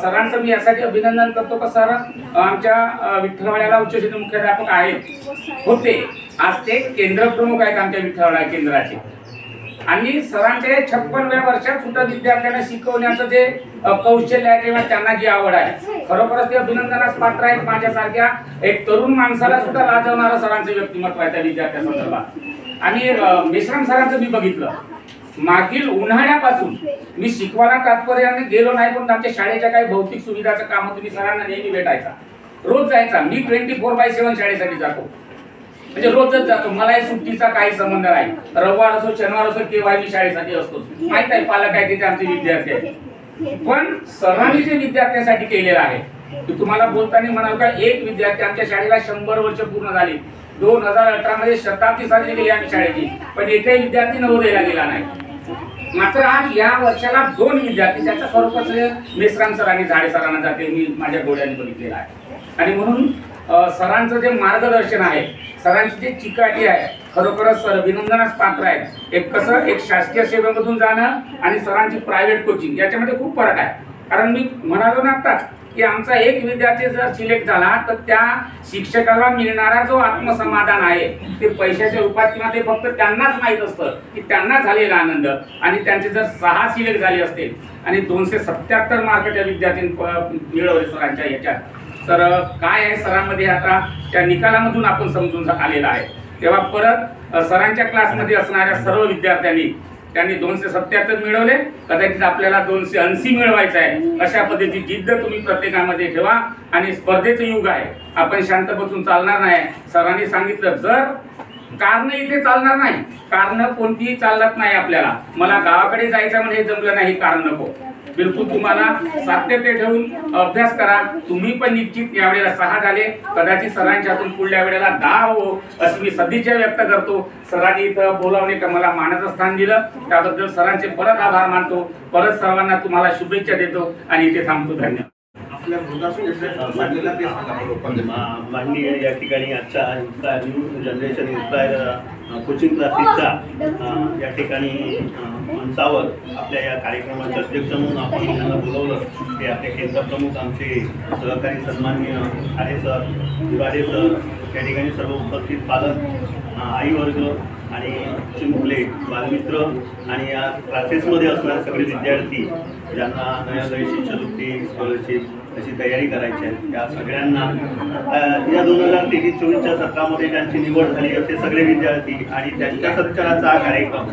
सरांचं मी यासाठी अभिनंदन करतो की सर आमच्या विठ्ठलवाड्याला उच्च शिक्षण मुख्याध्यापक आहेत, होते, आज ते केंद्र प्रमुख आहेत आमच्या विठ्ठलवाडा केंद्राचे. आणि सरांच्या 56व्या वर्षात सुद्धा विद्यार्थ्यांना शिकवण्याचं जे कौशल्य आहे किंवा त्यांना जी आवड आहे, खरोखरच ते अभिनंदनास पात्र आहेत. माझ्यासारख्या एक तरुण माणसाला सुद्धा लाजवणारं सरांचं व्यक्तिमत्व आहे त्या विद्यार्थ्यांसंदर्भात. आणि मेश्राम सरांचं मी बघितलं, मागील उन्हाळ्यापासून मी शिकवायला तात्पर्याने गेलो नाही, पण आमच्या शाळेच्या काही भौतिक सुविधाचं काम तुम्ही सरांना नेहमी भेटायचा, रोज जायचा. मी 24/7 शाळेसाठी जातो, म्हणजे रोजच जातो. मला या सुट्टीचा काही संबंध नाही. रविवार असो शनिवार असो केव्हा मी शाळेसाठी असतो. माहित आहे पालक आहे तिथे आमचे विद्यार्थी आहेत. पण सरांनी जे विद्यार्थ्यांसाठी केलेलं आहे की तुम्हाला बोलताना म्हणाल का, एक विद्यार्थी आमच्या शाळेला 100 वर्ष पूर्ण झाली. 2018 मध्ये शताब्दी साजरी केली आम्ही शाळेची, पण एकही विद्यार्थी नवोदयला गेला नाही. मात्र आज या वर्षाला 2 विद्यार्थी, त्याचा खरोखर मेश्राम सरांनी झाडे सरांना जाते मी माझ्या डोळ्यांनी बघितलेला आहे. आणि म्हणून सरांचं जे मार्गदर्शन आहे, सरांची जी चिकाटी आहे, खरोखरच सर अभिनंदनास पात्र आहे. एक कसं एक शासकीय सेवेमधून जाणं आणि सरांची प्रायव्हेट कोचिंग याच्यामध्ये खूप फरक आहे. कारण मी म्हणालो ना आत्ताच की आमचा एक विद्यार्थी जर सिलेक्ट झाला तर त्या शिक्षकाला मिळणारा जो आत्मसमाधान आहे ते पैशाच्या रूपात किंवा ते फक्त त्यांनाच माहीत असतं की त्यांना झालेला आनंद. आणि त्यांचे जर 6 सिलेक्ट झाले असतील आणि 277 मार्क त्या विद्यार्थ्यांनी मिळवले सरांच्या याच्यात, तर काय आहे सरांमध्ये आता त्या निकालामधून आपण समजून आलेला आहे. तेव्हा परत सरांच्या क्लासमध्ये असणाऱ्या सर्व विद्यार्थ्यांनी त्यांनी 277 मिळवले, कदाचित आपल्याला 280 मिळवायचं आहे. अशा पद्धतीची जिद्द तुम्ही प्रत्येकामध्ये ठेवा. आणि स्पर्धेचं युग आहे, आपण शांत बसून चालणार नाही. सरांनी सांगितलं जर कारण इथे चालणार नाही, कारण कोणतीही चालत नाही. आपल्याला मला गावाकडे जायचं म्हणजे जमलं नाही, कारण नको. बिलकुल तुम्हाला सातत्य ठेवून अभ्यास करा. तुम्ही पण निश्चित यावेळेला 6 झाले, कदाचित सरांच्या हातून पुढल्या वेळेला 10 हो अशी मी सदिच्छा व्यक्त करतो. सरांनी इथं बोलावणे का मला मानाचं स्थान दिलं त्याबद्दल सरांचे परत आभार मानतो. परत सर्वांना तुम्हाला शुभेच्छा देतो आणि इथे थांबतो. धन्यवाद. माननीय या ठिकाणी आजच्या inspire new generation inspire coaching क्लासेसच्या या ठिकाणी मंचावर आपल्या या कार्यक्रमाचे अध्यक्ष म्हणून आपण त्यांना बोलवलं. ते आपले केंद्रप्रमुख आमचे सहकारी सन्माननीय आहे सर, दिवाडे सर, त्या ठिकाणी सर्व उपस्थित पालक, आई वर्ग आणि चिमुकले, बालमित्र आणि या क्लासेसमध्ये असणारे सगळे विद्यार्थी ज्यांना नयोदय शिष्यवृत्ती स्कॉलरशिप अशी तयारी करायची आहे, या सगळ्यांना या 2023-24च्या सत्रामध्ये ज्यांची निवड झाली असे सगळे विद्यार्थी आणि त्यांच्या सत्काराचा हा कार्यक्रम,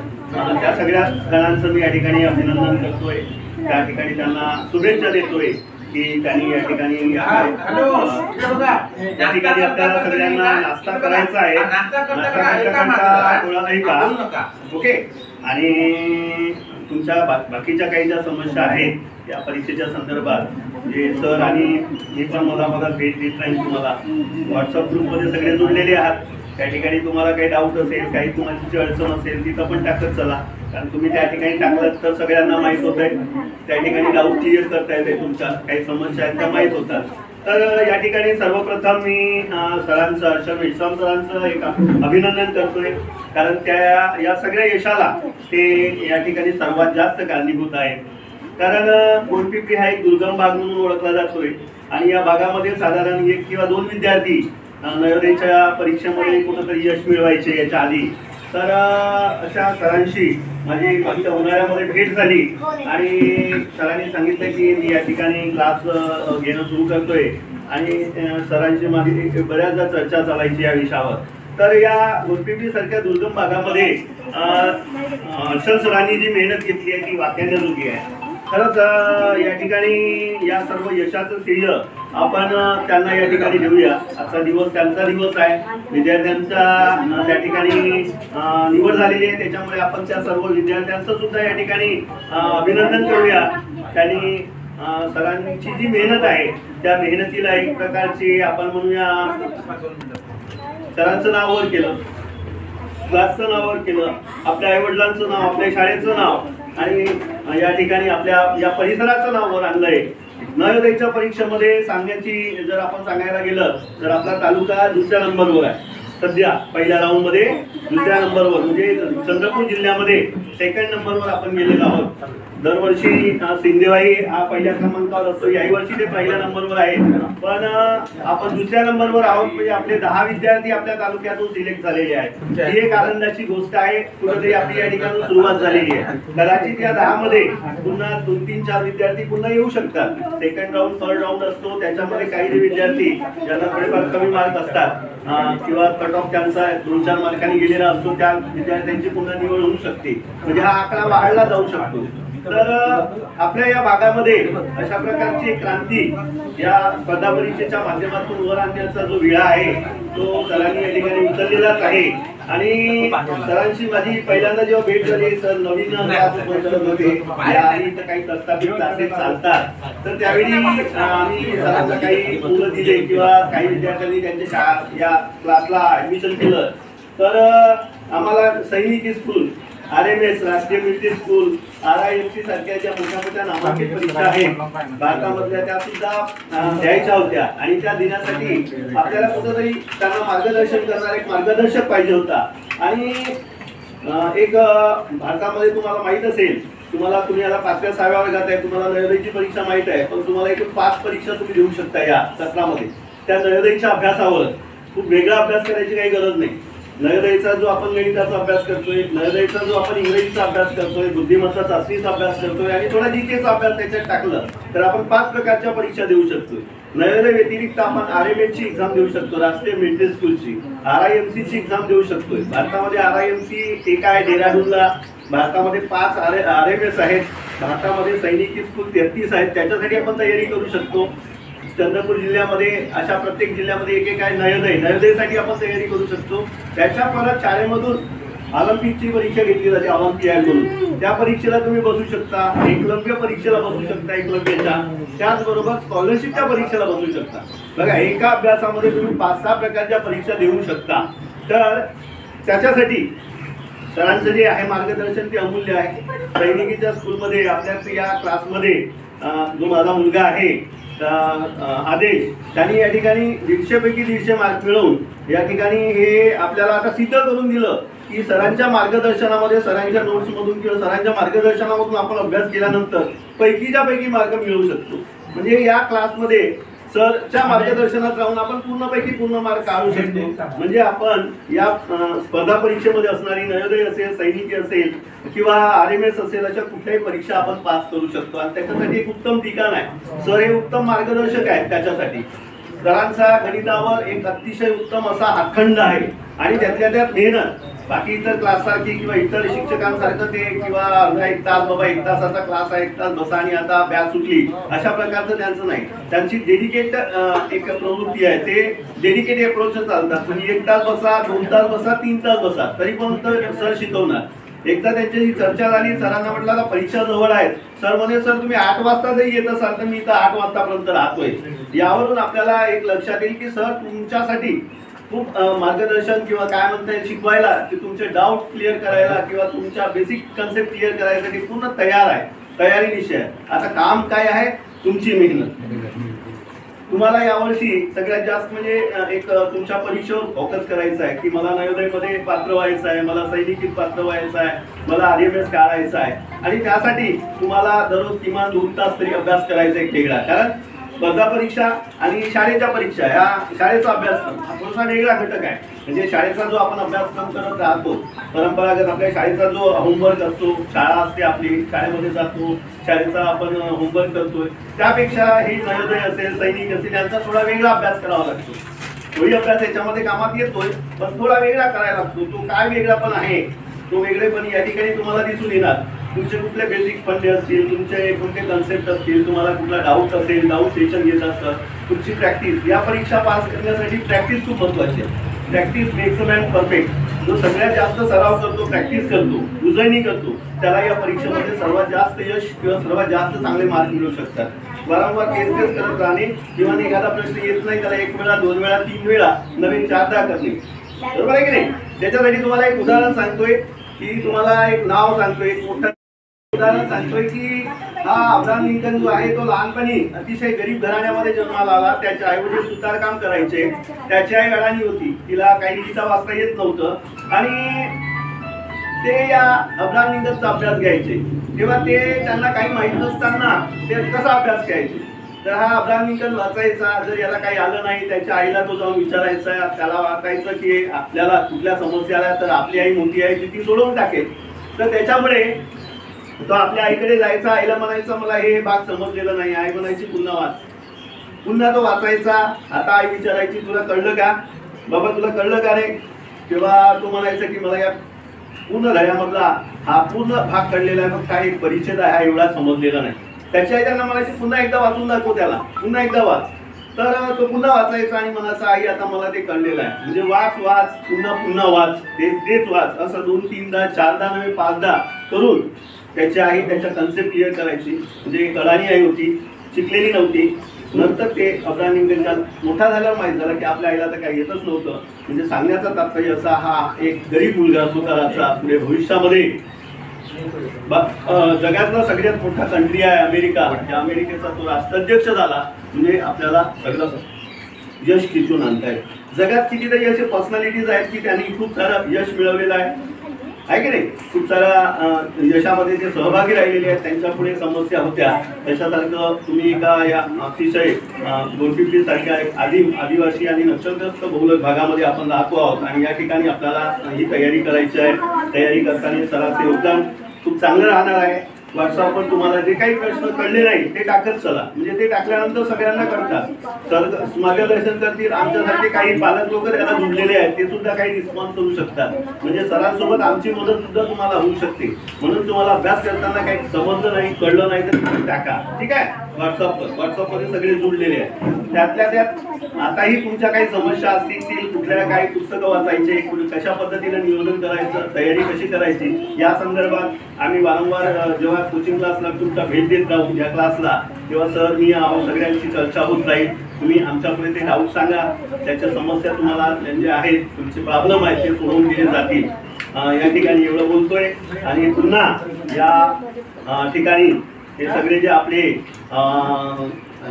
त्या सगळ्या जणांचं मी या ठिकाणी अभिनंदन करतोय. त्या ठिकाणी त्यांना शुभेच्छा देतोय की त्यांनी या ठिकाणी या ठिकाणी आपल्याला सगळ्यांना नाश्ता करायचा आहे. ओके. आणि तुमच्या बाकीच्या काही ज्या समस्या आहेत या परीक्षेच्या संदर्भात जे सर आणि मी पण मला भेट देत राहील. तुम्हाला व्हॉट्सअप ग्रुपमध्ये सगळे जोडलेले आहात. त्या ठिकाणी तुम्हाला काही डाऊट असेल, काही तुम्हाला अडचण असेल तिथं पण टाकत चला. कारण तुम्ही त्या ठिकाणी टाकलं तर सगळ्यांना माहीत होत आहे, त्या ठिकाणी डाऊट क्लिअर करता येते, तुमच्या काही समस्या आहेत त्या माहीत होतात. तर या ठिकाणी सर्वप्रथम मी सरांचं अर्चन मेश्राम सरांचं एक अभिनंदन करतोय. कारण त्या या सगळ्या यशाला ते या ठिकाणी सर्वात जास्त कारणीभूत आहेत. कारण गोंडपिंपरी हा एक दुर्गम भाग म्हणून ओळखला जातोय आणि या भागामध्ये साधारण 1 किंवा 2 विद्यार्थी नवोदयच्या परीक्षेमध्ये कुठंतरी यश मिळवायचे याच्या आधी. तर अशा सरांशी माझी मागच्या उन्हाळ्यामध्ये भेट झाली आणि सरांनी सांगितलं की मी या ठिकाणी क्लास घेणं सुरू करतोय आणि सरांची माझी बऱ्याचदा चर्चा चालायची या विषयावर. तर या गोंडपिंपरी सारख्या दुर्गम भागामध्ये अर्चन सरांनी जी मेहनत घेतली आहे ती वाखाणण्याजोगी आहे. खरंच या ठिकाणी या सर्व यशाचं श्रेय आपण त्यांना या ठिकाणी देऊया. आजचा दिवस त्यांचा दिवस आहे, विद्यार्थ्यांचा त्या ठिकाणी निवड झालेली आहे, त्याच्यामुळे आपण त्या सर्व विद्यार्थ्यांचं सुद्धा या ठिकाणी अभिनंदन करूया. त्यांनी सरांची जी मेहनत आहे त्या मेहनतीला एक प्रकारची आपण म्हणूया सरांचं नाव वर केलं, क्लासचं नाव वर केलं, आपल्या आईवडिलांचं नाव, आपल्या शाळेचं नाव आणि या ठिकाणी आपल्या या परिसराचं नाव वर आणलंय. नवोदयच्या परीक्षेमध्ये सांगण्याची जर आपण सांगायला गेलं तर आपला तालुका दुसऱ्या नंबरवर आहे सध्या. पहिल्या राऊंड मध्ये दुसऱ्या नंबरवर, म्हणजे चंद्रपूर जिल्ह्यामध्ये सेकंड नंबरवर आपण गेलेलो आहोत. दरवर्षी सिंदेवाई हा पहिल्या क्रमांकावर असतो, याही वर्षी ते पहिल्या नंबरवर आहे, पण आपण दुसऱ्या नंबरवर आहोत. म्हणजे आपले 10 विद्यार्थी आपल्या तालुक्यातून सिलेक्ट झालेले आहेत. ही एक आनंदाची गोष्ट आहे. कुठेतरी आपली या ठिकाणी सुरुवात झालेली आहे. कदाचित या 10 मध्ये पुन्हा 2-3-4 विद्यार्थी पुन्हा येऊ शकतात. सेकंड राऊंड, थर्ड राऊंड असतो, त्याच्यामध्ये काही विद्यार्थी ज्यांना थोडेफार कमी मार्क असतात किंवा कट ऑफ त्यांचा 2-4 मार्कांनी गेलेला असतो, त्या विद्यार्थ्यांची पुन्हा निवड होऊ शकते. म्हणजे हा आकडा वाढला जाऊ शकतो. तर आपल्या या भागामध्ये अशा प्रकारची क्रांती या स्पर्धा परीक्षेच्या माध्यमातून वर आणण्याचा जो विळा आहे तो सरांनी या ठिकाणी उचललेलाच आहे. आणि सरांशी माझी पहिल्यांदा जेव्हा भेट झाली, सर नवीन होते, इथं काही प्रस्थापित क्लासेस चालतात, तर त्यावेळी आम्ही सरांना काही मुलं दिले किंवा काही विद्यार्थ्यांनी त्यांच्या शाळा या क्लासला ऍडमिशन केलं. तर आम्हाला सैनिकी स्कूल, RMS राष्ट्रीय मिलिटरी स्कूल, RIMC सारख्या ज्या मोठ्या मोठ्या नामांकित परीक्षा आहेत भारतामधल्या, त्या सुद्धा द्यायच्या होत्या. आणि त्या देण्यासाठी आपल्याला कुठंतरी त्यांना मार्गदर्शन करणारा एक मार्गदर्शक पाहिजे होता. आणि एक भारतामध्ये तुम्हाला माहित असेल, तुम्ही आता 5व्या-6व्या वर्गात आहे, तुम्हाला नवोदयची परीक्षा माहित आहे, पण तुम्हाला एक 5 परीक्षा तुम्ही देऊ शकता या सत्रामध्ये. त्या नवोदयच्या अभ्यासावर खूप वेगळा अभ्यास करायची काही गरज नाही. नवोदयचा जो आपण गणिताचा अभ्यास करतोय, नवोदयचा जो आपण इंग्रजीचा अभ्यास करतोय, बुद्धिमत्ता चाचणीचा अभ्यास करतोय आणि थोडा जीकेचा अभ्यास त्याच्यात टाकलं तर आपण 5 प्रकारच्या परीक्षा देऊ शकतोय. नवोदय व्यतिरिक्त आपण RMS ची एक्झाम देऊ शकतो, राष्ट्रीय मिलिटरी स्कूलची, RIMC ची एक्झाम देऊ शकतोय. भारतामध्ये RIMC एक आहे डेहराडूनला, भारतामध्ये 5 RMS आहेत, भारतामध्ये सैनिकी स्कूल 33 आहेत. त्याच्यासाठी आपण तयारी करू शकतो. चंद्रपूर जिल्ह्यामध्ये अशा प्रत्येक जिल्ह्यामध्ये एक आहे नवोदयसाठी आपण तयारी करू शकतो. त्याच्या परत शाळेमधून ऑलिम्पिकची परीक्षा घेतली जाते, ऑलिम्पियाड म्हणून, त्या परीक्षेला तुम्ही बसू शकता. एकलव्य परीक्षेला बसू शकता, एकलव्याच्या. त्याचबरोबर स्कॉलरशिपच्या परीक्षेला बसू शकता. बघा, एका अभ्यासामध्ये तुम्ही 5-6 प्रकारच्या परीक्षा देऊ शकता. तर त्याच्यासाठी सरांचं जे आहे मार्गदर्शन ते अमूल्य आहे. सैनिकीच्या स्कूलमध्ये आपल्या या क्लासमध्ये जो माझा मुलगा आहे आदेश, त्यांनी या ठिकाणी 150 पैकी 150 मार्क मिळवून या ठिकाणी हे आपल्याला आता सिद्ध करून दिलं की सरांच्या मार्गदर्शनामध्ये, सरांच्या नोट्स मधून किंवा सरांच्या मार्गदर्शनामधून आपण अभ्यास केल्यानंतर पैकीच्या पैकी मार्क मिळवू शकतो. म्हणजे या क्लासमध्ये सरच्या मार्गदर्शनात राहून आपण पूर्ण मार्क काढू शकतो. म्हणजे आपण या स्पर्धा परीक्षेमध्ये असणारी नवोदय असेल, सैनिकी असेल किंवा RMS असेल, अशा कुठल्याही परीक्षा आपण पास करू शकतो. आणि त्याच्यासाठी एक उत्तम ठिकाण आहे. सर हे उत्तम मार्गदर्शक आहेत. त्याच्यासाठी सरांचा गणितावर एक अतिशय उत्तम असा हातखंड आहे आणि त्यातल्या त्यात मेहनत. बाकी इतर क्लास सारखी किंवा इतर शिक्षकांसारखं ते किंवा अर्धा 1 तास, बाबा 1 तासाचा क्लास आहे, 1 तास बसा आणि आता बॅच सुटली, अशा प्रकारचं त्यांचं नाही. त्यांची डेडिकेट एक प्रवृत्ती आहे. ते डेडिकेट अप्रोच चालतात. म्हणजे 1 तास बसा, 2 तास बसा, 3 तास बसा, तरी पण सर शिकवणार. एकदा त्यांच्याशी चर्चा झाली, सरांना म्हटलं आता परीक्षा जवळ आहेत. सर म्हणे, सर तुम्ही 8 वाजता जरी येत असाल तर मी इथं 8 वाजतापर्यंत राहतोय. यावरून आपल्याला एक लक्षात येईल की सर तुमच्यासाठी खूप मार्गदर्शन किंवा काय म्हणता येईल शिकवायला, की तुमचे डाऊट क्लिअर करायला किंवा तुमच्या बेसिक कन्सेप्ट क्लिअर करायसाठी पूर्ण तयार आहे. तयारी निश्चय आहे. आता काम काय आहे? तुमची मेहनत. तुम्हाला यावर्षी सगळ्यात जास्त म्हणजे एक तुमच्या परीक्षेवर फोकस करायचा आहे की मला नवोदयमध्ये पात्र व्हायचं आहे, मला सैनिकीत पात्र व्हायचं आहे, मला RMS काढायचा आहे. आणि त्यासाठी तुम्हाला दररोज किमान 2 तास तरी अभ्यास करायचा आहे वेगळा. कारण स्पर्धा परीक्षा आणि शाळेच्या परीक्षा, ह्या शाळेचा अभ्यासक्रम हा थोडासा वेगळा घटक आहे. म्हणजे शाळेचा जो आपण अभ्यासक्रम करत राहतो, परंपरागत आपल्या शाळेचा जो होमवर्क असतो, शाळा असते आपली, शाळेमध्ये जातो, शाळेचा आपण होमवर्क करतोय, त्यापेक्षा ही नवोदय असेल, सैनिक असेल, यांचा थोडा वेगळा अभ्यास करावा लागतो. तोही अभ्यास याच्यामध्ये कामात येतोय, पण थोडा वेगळा करायला लागतो. तो काय वेगळा पण आहे, तो वेगळेपण या ठिकाणी तुम्हाला दिसून येणार. तुमचे कुठले बेसिक फंडे असतील, तुमचे कोणते कन्सेप्ट असतील, तुम्हाला कुठला डाऊट असेल, डाऊट सेशन घेत असतं, तुमची प्रॅक्टिस, या परीक्षा पास करण्यासाठी प्रॅक्टिस खूप महत्त्वाची आहे. Practice makes a man perfect. जो सगळ्यात जास्त सराव करतो, प्रॅक्टिस करतो, उजळणी करतो, त्याला या परीक्षेमध्ये सर्वात जास्त यश किंवा सर्वात जास्त चांगले मार्क मिळू शकतात. वारंवार तेच करत राहणे किंवा एखादा प्रश्न येत नाही त्याला 1 वेळा 2 वेळा 3 वेळा नवीन 4दा करणे, बरोबर आहे की नाही? त्याच्यासाठी तुम्हाला एक उदाहरण सांगतोय की तुम्हाला एक नाव सांगतोय, एक मोठं उदाहरण सांगतोय की हा अब्राहम लिंकन जो आहे तो लहानपणी अतिशय गरीब घराण्यामध्ये जन्माला आला. त्याच्या आईवडील सुतारकाम करायचे. त्याची आई अडाणी होती, तिला काही लिहिता वाचता येत नव्हतं आणि ते या अब्राहम लिंकनचा अभ्यास घ्यायचे. तेव्हा ते त्यांना काही माहीत नसताना ते कसा अभ्यास घ्यायचे, तर हा अब्राहम लिंकन वाचायचा. जर याला काही आलं नाही त्याच्या आईला तो जाऊन विचारायचा, त्याला वाचायचं की आपल्याला कुठल्या समस्या आल्या तर आपली आई मोठी आहे ती सोडवून टाकेल. तर त्याच्यामुळे तो आपल्या आईकडे जायचा, आईला म्हणायचा मला हे भाग समजलेलं नाही. आई म्हणायची पुन्हा वाच. पुन्हा तो वाचायचा. आता आई विचारायची तुला कळलं का बाबा, तुला कळलं का रे? तेव्हा तो म्हणायचा की मला या पूर्ण धड्यामधला हा पूर्ण भाग कळलेला आहे, फक्त काही परिच्छेद आहे एवढा समजलेला नाही. त्याच्या आई त्यांना म्हणायची पुन्हा एकदा वाचून दाखव त्याला, पुन्हा एकदा वाच. तर तो पुन्हा वाचायचा आणि म्हणायचा आई आता मला ते कळलेलं आहे. म्हणजे वाच वाच पुन्हा पुन्हा वाच, तेच वाच, असं 2, 3दा 4दा नव्हे 5दा करून त्याची आई त्याच्या कन्सेप्ट क्लिअर करायची. म्हणजे एक अडाणी आई होती, शिकलेली नव्हती. नंतर ते अब्राहम लिंकनच्या मोठा झाल्यावर माहीत झालं की आपल्या आईला तर काही येतच नव्हतं. म्हणजे सांगण्याचा तात्पर्य असा, हा एक गरीब मुलगा सुताराचा पुढे भविष्यामध्ये जगातला सगळ्यात मोठा कंट्री आहे अमेरिका, त्या अमेरिकेचा तो राष्ट्राध्यक्ष झाला. म्हणजे आपल्याला सगळं यश खिचून आणताय. जगात कितीतरी असे पर्सनॅलिटीज आहेत की त्यांनी खूप सारं यश मिळवलेलं आहे की नाही? खूप साऱ्या यशामध्ये जे सहभागी राहिलेले आहेत, त्यांच्या पुढे समस्या होत्या. त्याच्यासारखं तुम्ही एका या अतिशय गोरपिपली सारख्या एक आदिवासी आणि नक्षलग्रस्त बहुलक भागामध्ये आपण राहतो आहोत आणि या ठिकाणी आपल्याला ही तयारी करायची आहे. तयारी करताना सरांचे योगदान खूप चांगलं राहणार आहे. व्हॉट्सअपवर तुम्हाला जे काही प्रश्न कळले नाही ते टाकत चला, म्हणजे ते टाकल्यानंतर सगळ्यांना कळतात. तर मार्गदर्शन करतील. आमच्यासारखे काही पालक लोक त्याला जुळलेले आहेत, ते सुद्धा काही रिस्पॉन्स करू शकतात. म्हणजे सरांसोबत आमची मदत सुद्धा तुम्हाला होऊ शकते. म्हणून तुम्हाला अभ्यास करताना काही समजलं नाही, कळलं नाही तर तुम्ही टाका, ठीक आहे? व्हॉट्सअपमध्ये सगळे जुळलेले आहेत. त्यातल्या त्यात आताही तुमच्या काही समस्या असतील, कुठल्या काही पुस्तकं वाचायचे, कशा पद्धतीने नियोजन करायचं, तयारी कशी करायची, या संदर्भात आम्ही वारंवार जेव्हा कोचिंग क्लासला तुमचा भेट देत राहू या क्लासला, तेव्हा सर मी सगळ्यांची चर्चा होत राहील. तुम्ही आमच्याकडे ते डाऊट सांगा, त्याच्या समस्या तुम्हाला जे आहेत, तुमचे प्रॉब्लेम आहेत ते सोडवून दिले जातील. या ठिकाणी एवढं बोलतोय आणि पुन्हा या ठिकाणी हे सगळे जे आपले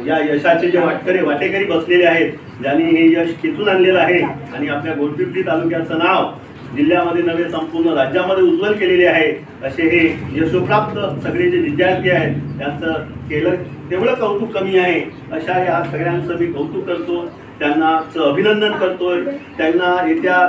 या यशाचे जे वाटेकरी बसलेले आहेत, ज्यांनी हे यश खेचून आणलेलं आहे आणि आपल्या गोरपिपली तालुक्याचं नाव जिल्ह्यामध्ये नव्हे संपूर्ण राज्यामध्ये उज्ज्वल केलेले आहे, असे हे यशोप्राप्त सगळे जे विद्यार्थी आहेत त्यांचं केलं तेवढं कौतुक कमी आहे. अशा या सगळ्यांचं मी कौतुक करतो, त्यांना अभिनंदन करतोय. त्यांना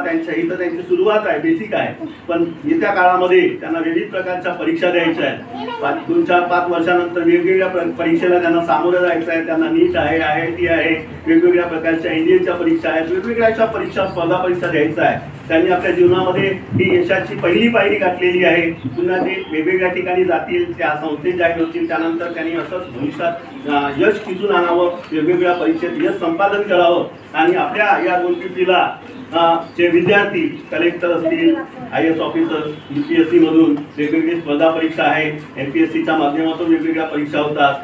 त्यांच्या इथं त्यांची सुरुवात आहे, बेसिक आहे, पण येत्या काळामध्ये त्यांना विविध प्रकारच्या परीक्षा द्यायच्या आहेत. 2-4-5 वर्षानंतर वेगवेगळ्या परीक्षेला त्यांना सामोरं जायचं आहे. त्यांना नीट आहे, IIT आहे, वेगवेगळ्या प्रकारच्या इंडियनच्या परीक्षा आहेत, वेगवेगळ्या अशा परीक्षा स्पर्धा परीक्षा द्यायच्या आहे. त्यांनी आपल्या जीवनामध्ये ही यशाची पहिली पायरी गाठलेली आहे. पुन्हा ते वेगवेगळ्या ठिकाणी जातील, त्या संस्थेत जाहीर होतील. त्यानंतर त्यांनी असंच भविष्यात यश खिचून आणावं, वेगवेगळ्या परीक्षेत यश संपादन करावं आणि आपल्या या गोरपिपलीला जे विद्यार्थी कलेक्टर असतील, IAS ऑफिसर, UPSC मधून वेगवेगळी स्पर्धा परीक्षा आहे, MPSCच्या माध्यमातून वेगवेगळ्या परीक्षा होतात.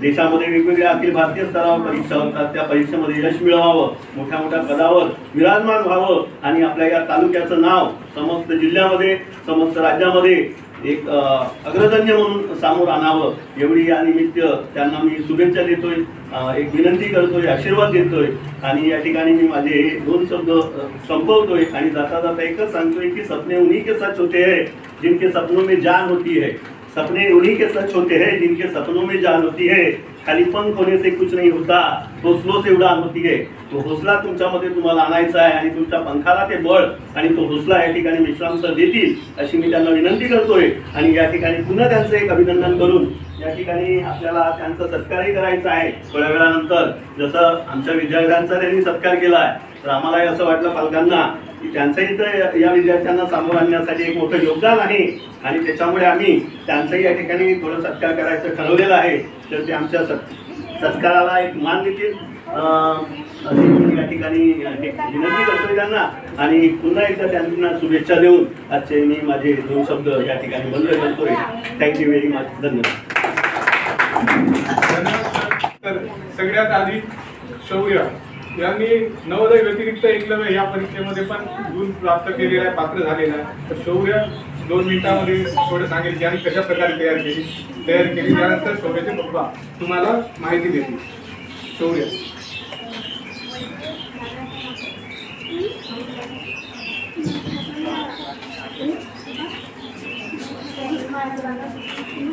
देशामध्ये वेगवेगळ्या अखिल भारतीय स्तरावर परीक्षा होतात. त्या परीक्षेमध्ये यश मिळवावं, मोठ्या मोठ्या पदावर विराजमान व्हावं आणि आपल्या या तालुक्याचं नाव समस्त जिल्ह्यामध्ये, समस्त राज्यामध्ये एक अग्रगण्य म्हणून समोर आणावं, एवढी या निमित्त त्यांना मी शुभेच्छा देतोय, एक विनंती करतोय, आशीर्वाद देतोय. आणि या ठिकाणी मी माझे 2 शब्द संपवतोय आणि जाता जाता एकच सांगतोय की सपने उन्हीं के सच होते हैं जिनके सपनों में जान होती है. सपने उन्हीं के सच होते हैं जिनके सपनों में जान होती है. खाली पंख होने से कुछ नहीं होता, हौसलों से उड़ान होती है. तो हौसला तुमच्यामध्ये तुम्हाला आणायचा आहे आणि तुमच्या पंखाला ते बळ आणि तो हौसला या ठिकाणी विश्राम सर देतील अशी मी त्यांना विनंती करतोय. आणि या ठिकाणी पुन्हा त्यांचं एक अभिनंदन करून या ठिकाणी आपल्याला त्यांचा सत्कारही करायचा आहे. थोड्या वेळानंतर जसं आमच्या विद्यार्थ्यांचा त्यांनी सत्कार केला आहे तर आम्हालाही असं वाटलं पालकांना की त्यांचंही तर या विद्यार्थ्यांना सामोरं आणण्यासाठी एक मोठं योगदान आहे आणि त्याच्यामुळे आम्ही त्यांचंही या ठिकाणी थोडं सत्कार करायचं ठरवलेलं आहे. तर ते आमच्या सत्काराला एक मान देतील अशी मी या ठिकाणी विनंती करतोय त्यांना आणि पुन्हा एकदा त्यांना शुभेच्छा देऊन आजचे मी माझे 2 शब्द या ठिकाणी बंद करतोय. Thank you very much. धन्यवाद. तर सगळ्यात आधी शौर्य यांनी नवोदय व्यतिरिक्त एकलव्य या परीक्षेमध्ये पण गुण प्राप्त केलेला आहे, पात्र झालेला आहे. तर शौर्य 2 मिनिटांमध्ये थोडं सांगेल की आणि कशा प्रकारे तयारी केली. त्यानंतर शौर्याचे पप्पा तुम्हाला माहिती देतील. शौर्य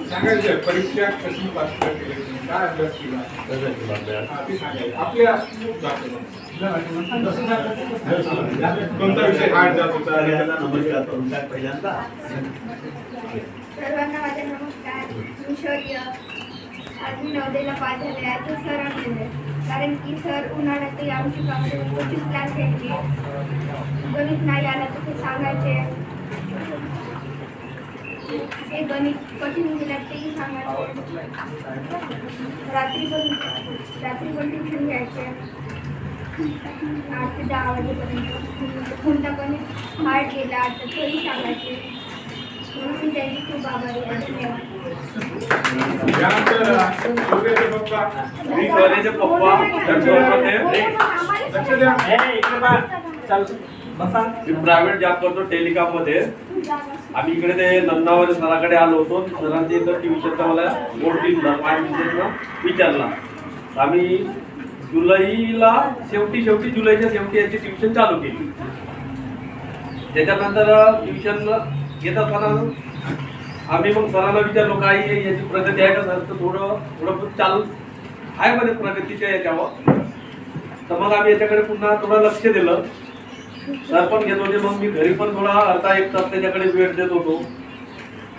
सांगायचं परीक्षा कशी पास केली, काय अभ्यास केला ते सांगायचं. आपल्या कोणता विषय हार्ड जात होता. नमस्कार करून काय पहिल्यांदा सर्वांना माझा नमस्कार. मी शौर्य. आज मी नवोदयला पास झाले आहे तो सरांकडे, कारण की सर उन्हाळ्यातही आमची कामामध्ये कोचिंग क्लास घ्यायचे. गणित नाही आलं तर ते सांगायचे. ते गणित कठीण गेलं तेही सांगायचे. रात्री पण ट्युशन घ्यायचे 8 ते 10 वाजेपर्यंत. कोणता गणित हार्ड गेला तर तरी सांगायचे. म्हणून मी त्यांची खूप आभारी आहे. धन्यवाद. यानंतर शौर्याचे पप्पा मी शौर्याचे पप्पा लक्ष द्या. मी प्रायव्हेट जॉब करतो टेलिकॉम मध्ये. आम्ही इकडे ते नंदावरे सराकडे आलो होतो. सरांच्या इथं ट्युशनचा मला बोर्ड दिला विचारला. आम्ही जुलैला जुलैच्या शेवटी याची ट्युशन चालू केली. त्याच्यानंतर ट्युशन घेत असताना आम्ही मग सरांना विचारलो काही याची प्रगती आहे का सर. तर थोडं चालू आहे मध्ये प्रगतीच्या याच्यावर. तर मग आम्ही याच्याकडे पुन्हा थोडं लक्ष दिलं. सर पण घेत होते. मग मी घरी पण थोडा अर्धा 1 तास त्याच्याकडे वेळ देत होतो.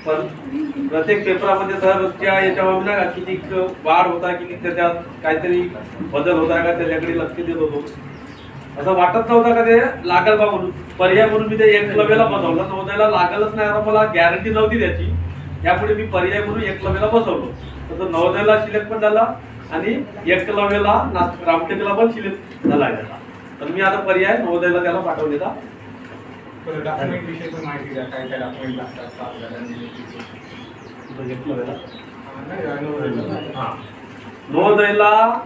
पण प्रत्येक पेपरामध्ये सरच्या याच्यावर ना किती वाढ होता किती त्याच्यात काहीतरी बदल होता का त्याच्याकडे लक्ष देत होतो. असं वाटत नव्हतं का ते लागल बा म्हणून. पर्याय म्हणून मी ते एकलव्याला बसवलं. नवोदयला लागलच नाही आता मला गॅरंटी नव्हती त्याची. त्यापुढे मी पर्याय म्हणून एकलव्याला बसवलो. तर नवोदयला सिलेक्ट पण झाला आणि एकलव्याला रामटेकला पण सिलेक्ट झाला. तर मी आता पर्याय नवोदयला त्याला पाठवलेला. डॉक्युमेंट विषयी पण माहिती द्या. काय काय डॉक्युमेंट लागतात. नवोदयला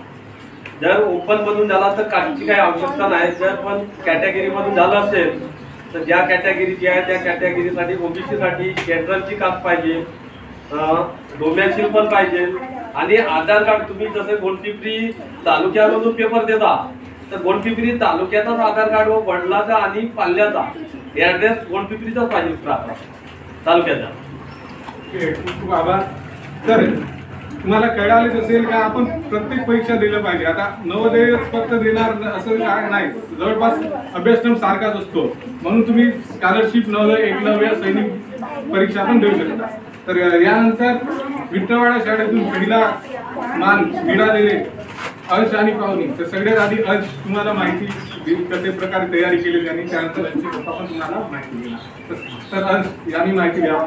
जर ओपन मधून झाला तर काहीची काही आवश्यकता नाही. जर पण कॅटेगरी मधून झालं असेल तर ज्या कॅटेगरीची आहे त्या कॅटेगरीसाठी ओबीसी साठी जनरलची कास्ट पाहिजे, डोमेन्सिल पण पाहिजे आणि आधार कार्ड. तुम्ही जसे गोंडपिंपरी तालुक्यामधून पेपर देता तर गोंडपिंपरी तालुक्याचाच आधार कार्ड व वडिलाचा आणि पाल्याचा ऍड्रेस गोंडपिंपरीचाच पाहिजे तालुक्याचा. खूप आभार. तर तुम्हाला कळालेच असेल का आपण प्रत्येक परीक्षा दिलं पाहिजे. आता नवोदय फक्त देणार असं काय नाही. जवळपास अभ्यासक्रम सारखाच असतो. म्हणून तुम्ही स्कॉलरशिप नवोदय एकलव्य सैनिक परीक्षा पण देऊ शकता. तर यानंतर विठ्ठलवाडा शाळेतून पहिला मान मिळालेले अंश आणि पाहुणी. तर सगळ्यात आधी अंश तुम्हाला माहिती कशा प्रकारे तयारी केली त्यांनी. त्यानंतर अंशचे पप्पा पण तुम्हाला माहिती देणार. तर अंश यांनी माहिती द्या.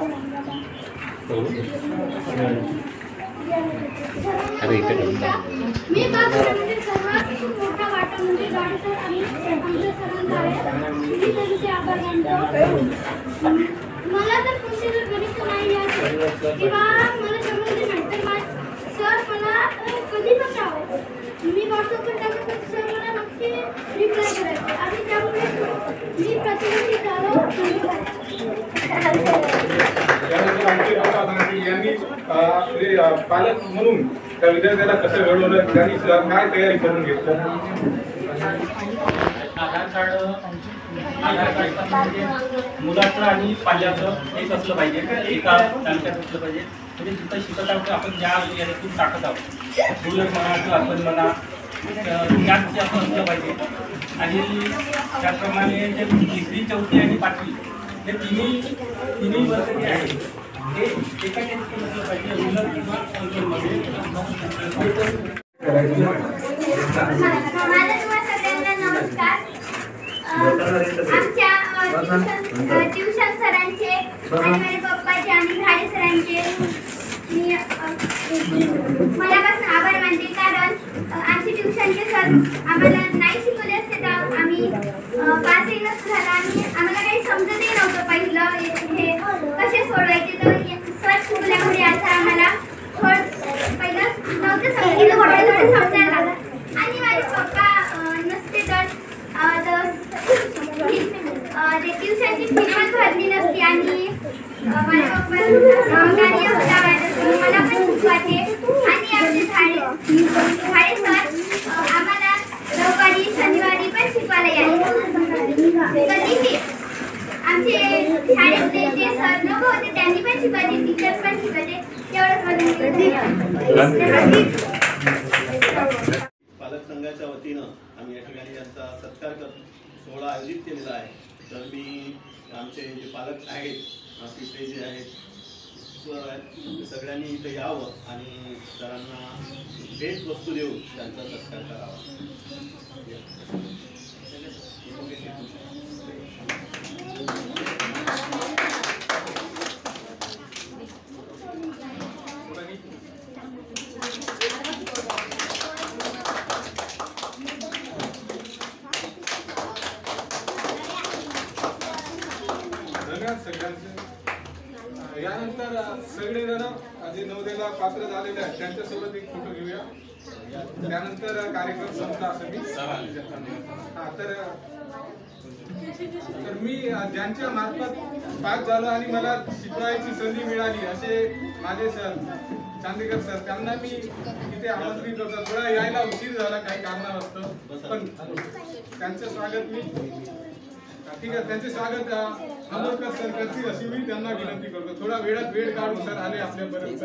मी बालपणामध्ये सर्वात मोठा वाटा म्हणजे गाडी सर आणि आमच्या सरांचा आहे. मी त्यांचे आभार मानतो. मला जर कोणते जर गणित नाही आले किंवा मला समजले नाही तर सर मला कधी पण सांगायचे. मी व्हॉट्सअपवर टाकत तर सर मला नक्की रिप्लाय करायचे आणि त्यामुळे मी प्रतिनिधी झालो. यांनी पालक म्हणून त्या विद्यार्थ्याला कसं घडवलं, त्यांनी काय तयारी करून घेतलं. आधार कार्ड म्हणजे मुलाचं आणि पाल्याचं एक असलं पाहिजे. एका तालुक्यात असलं पाहिजे. म्हणजे तिथं शिकत आहोत आपण ज्या याच्यातून टाकत आहोत मुलं म्हणा किंवा आपण म्हणा ज्ञान आपण असलं पाहिजे. आणि त्याप्रमाणे जे 3री 4थी आणि 5वी हे तिन्ही वर्ष जे आहे ते एका ठिकाणी असलं पाहिजे. रुरल किंवा अर्बनमध्ये. माझा तुम्हाला सगळ्यांना नमस्कार. आमच्या ट्युशन सरांचे आणि माझ्या पप्पाचे आणि घाडे सरांचे मी मनापासून आभार मानते, कारण आमचे ट्युशनचे सर आम्हाला नाही शिकवले असते तर आम्ही पासही नसतो झाला आणि आम्हाला काही समजतही नव्हतं पहिलं हे कसे सोडवायचे. तर सर शिकवल्यामुळे आता आम्हाला पहिलं नव्हतं समजायला थोडं समजायला लागलं. आणि माझे पप्पा नसते तर ते ट्युशनची फी पण भरली नसती आणि माझ्या पप्पा सहकार्य होता मला पण शिकवायचे. आणि आमचे झाडे सर आम्हाला रविवारी शनिवारी पण शिकवायला यायचे. कधीही आमचे शाळेतले जे सर लोक होते त्यांनी पण शिकवायचे, टीचर पण शिकवायचे. पालक संघाच्या वतीनं आम्ही या ठिकाणी यांचा सत्कार सोहळा आयोजित केलेला आहे. तर मी आमचे जे पालक आहेत तिथे जे आहेत सगळ्यांनी इथं यावं आणि सरांना भेट वस्तू देऊन त्यांचा सत्कार करावा. यानंतर सगळेजण जे नवोदयला पात्र झालेले आहेत त्यांच्यासोबत एक फोटो घेऊया. त्यानंतर कार्यक्रम संपला असं मी तर मी ज्यांच्या मार्फत पास झालो आणि मला शिकवायची संधी मिळाली असे माझे सर चांदेकर सर, त्यांना मी इथे आमंत्रित होतो. थोडा यायला उशीर झाला काही कारणास्तव, पण त्यांचं स्वागत मी ठीक आहे त्यांचे स्वागत आंबेडकर सर करतील अशी मी त्यांना विनंती करतो. थोडा वेळात वेळ काढून सर आले आपल्यापर्यंत.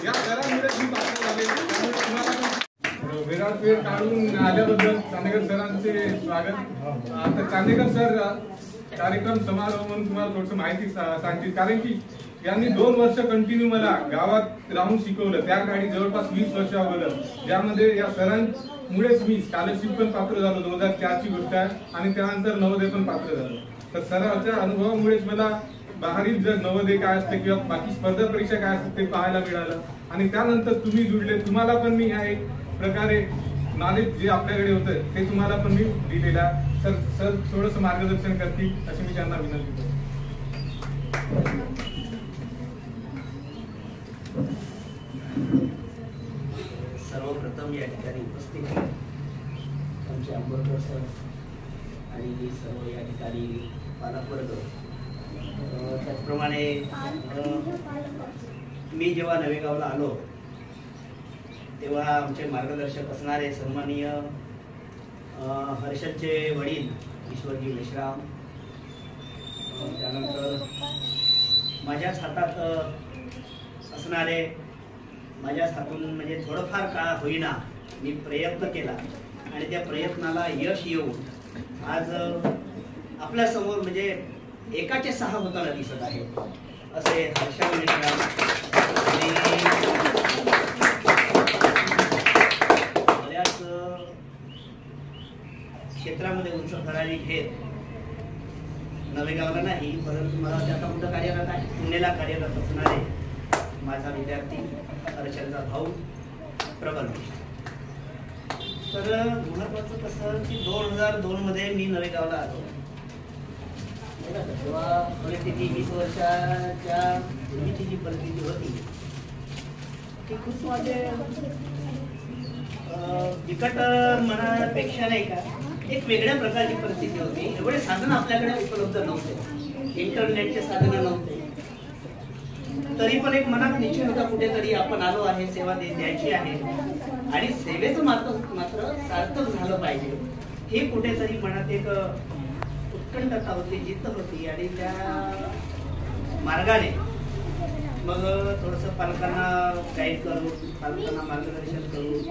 या सरांमुळे मी पात्र झाले, त्यामुळे तुम्हाला वेळात वेळ काढून आल्याबद्दल चांदेकर सरांचे स्वागत. आता चांदेकर सर कार्यक्रम समारोह म्हणून तुम्हाला थोडस माहिती सांगतील, कारण की यांनी 2 वर्ष कंटिन्यू मला गावात राहून शिकवलं. त्या काळी जवळपास 20 वर्ष अगोदर, ज्यामध्ये या सरांमुळेच मी स्कॉलरशिप पण पात्र झालो. 2004ची गोष्ट आहे. आणि त्यानंतर नवोदय पण पात्र झालो. तर सरांच्या अनुभवामुळेच मला बाहेरील जग नवोदय काय असते किंवा बाकी स्पर्धा परीक्षा काय असते ते पाहायला मिळालं. आणि त्यानंतर तुम्ही जुळले, तुम्हाला पण मी ह्या एक प्रकारे नॉलेज जे आपल्याकडे होतं ते तुम्हाला पण मी दिलेला. सर थोडंसं मार्गदर्शन करतील अशी मी त्यांना विनंती करतो. सर्वप्रथम या ठिकाणी उपस्थित आमचे आंबेडकर सर आणि सर्व या ठिकाणी पालकवर्ग, त्याचप्रमाणे मी जेव्हा नवेगावला आलो तेव्हा आमचे मार्गदर्शक असणारे सन्माननीय हर्षदचे वडील ईश्वरजी मेश्राम, त्यानंतर माझ्याच हातात असणारे, माझ्याच हातून म्हणजे थोडंफार का होईना मी प्रयत्न केला आणि त्या प्रयत्नाला यश येऊन आज आपल्या समोर म्हणजे एकाचे 6 होताना दिसत आहे असे हर्षद मेश्राम आणि बऱ्याच क्षेत्रामध्ये उंच भरारी घेत नवेगावला नाही परंतु मला त्याचा कुठं कार्यरत आहे पुण्याला कार्यरत असणारे माझा विद्यार्थी हर्षदचा भाऊ प्रबल. तर महत्वाचं कसं की 2002 मध्ये मी नवेगावला आलो तेव्हा परिस्थिती 20 वर्षाच्या पूर्वीची जी परिस्थिती होती ती खूप माझे बिकट मनापेक्षा नाही का एक वेगळ्या प्रकारची परिस्थिती होती. एवढे साधन आपल्याकडे उपलब्ध नव्हते, इंटरनेटचे साधन नव्हते, तरी पण एक मनात निश्चय होता कुठेतरी आपण आलो आहे, सेवा द्यायची आहे आणि सेवेचं मात्र सार्थक झालं पाहिजे हे कुठेतरी मनात एक उत्कंठता होती, जिद्द होती. आणि त्या मार्गाने मग थोडस पालकांना गाईड करून, पालकांना मार्गदर्शन करून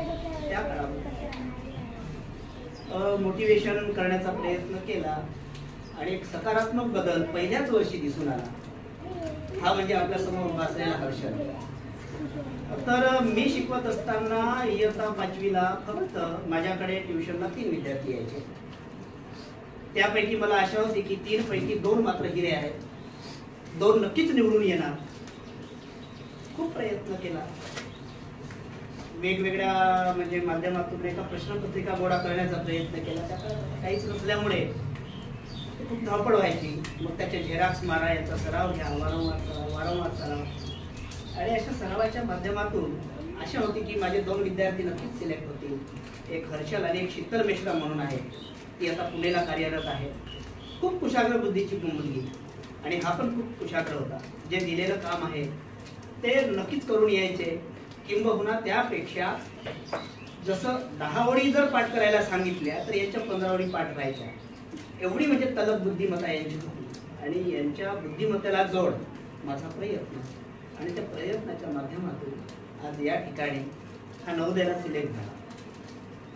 त्या काळामध्ये मोटिवेशन करण्याचा प्रयत्न केला आणि एक सकारात्मक बदल पहिल्याच वर्षी दिसून आला. हा म्हणजे आपल्या समोर उभा असलेला हर्षद. तर मी शिकवत असताना इयत्ता 5वीला फक्त माझ्याकडे ट्युशनला 3 विद्यार्थी यायचे त्यापैकी मला आशा होती की 3 पैकी 2 मात्र हिरे आहेत, 2 नक्कीच निवडून येणार. खूप प्रयत्न केला, वेगवेगळ्या म्हणजे माध्यमातून एका प्रश्नपत्रिका गोळा करण्याचा प्रयत्न केला. त्याचा काहीच नसल्यामुळे खूप धावपळ व्हायची. मग त्याचे झेरॉक्स मारा, याचा सराव घ्या, वारंवार सराव. आणि अशा सरावाच्या माध्यमातून आशा होती की माझे 2 विद्यार्थी नक्कीच सिलेक्ट होतील. एक हर्षल आणि एक शीतल मेश्राम म्हणून आहे, ती आता पुणेला कार्यरत आहे. खूप कुशाग्र बुद्धीची मुलगी आणि हा पण खूप कुशाग्र होता. जे दिलेलं काम आहे ते नक्कीच करून यायचे. किंबहुना त्यापेक्षा जसं 10 ओळी जर पाठ करायला सांगितल्या तर यांच्या 15 ओळी पाठ राहायच्या. एवढी म्हणजे तलब बुद्धिमत्ता यांची होती. आणि यांच्या बुद्धिमत्तेला जोड माझा प्रयत्न आणि त्या प्रयत्नाच्या माध्यमातून आज या ठिकाणी हा नवोदयला सिलेक्ट झाला.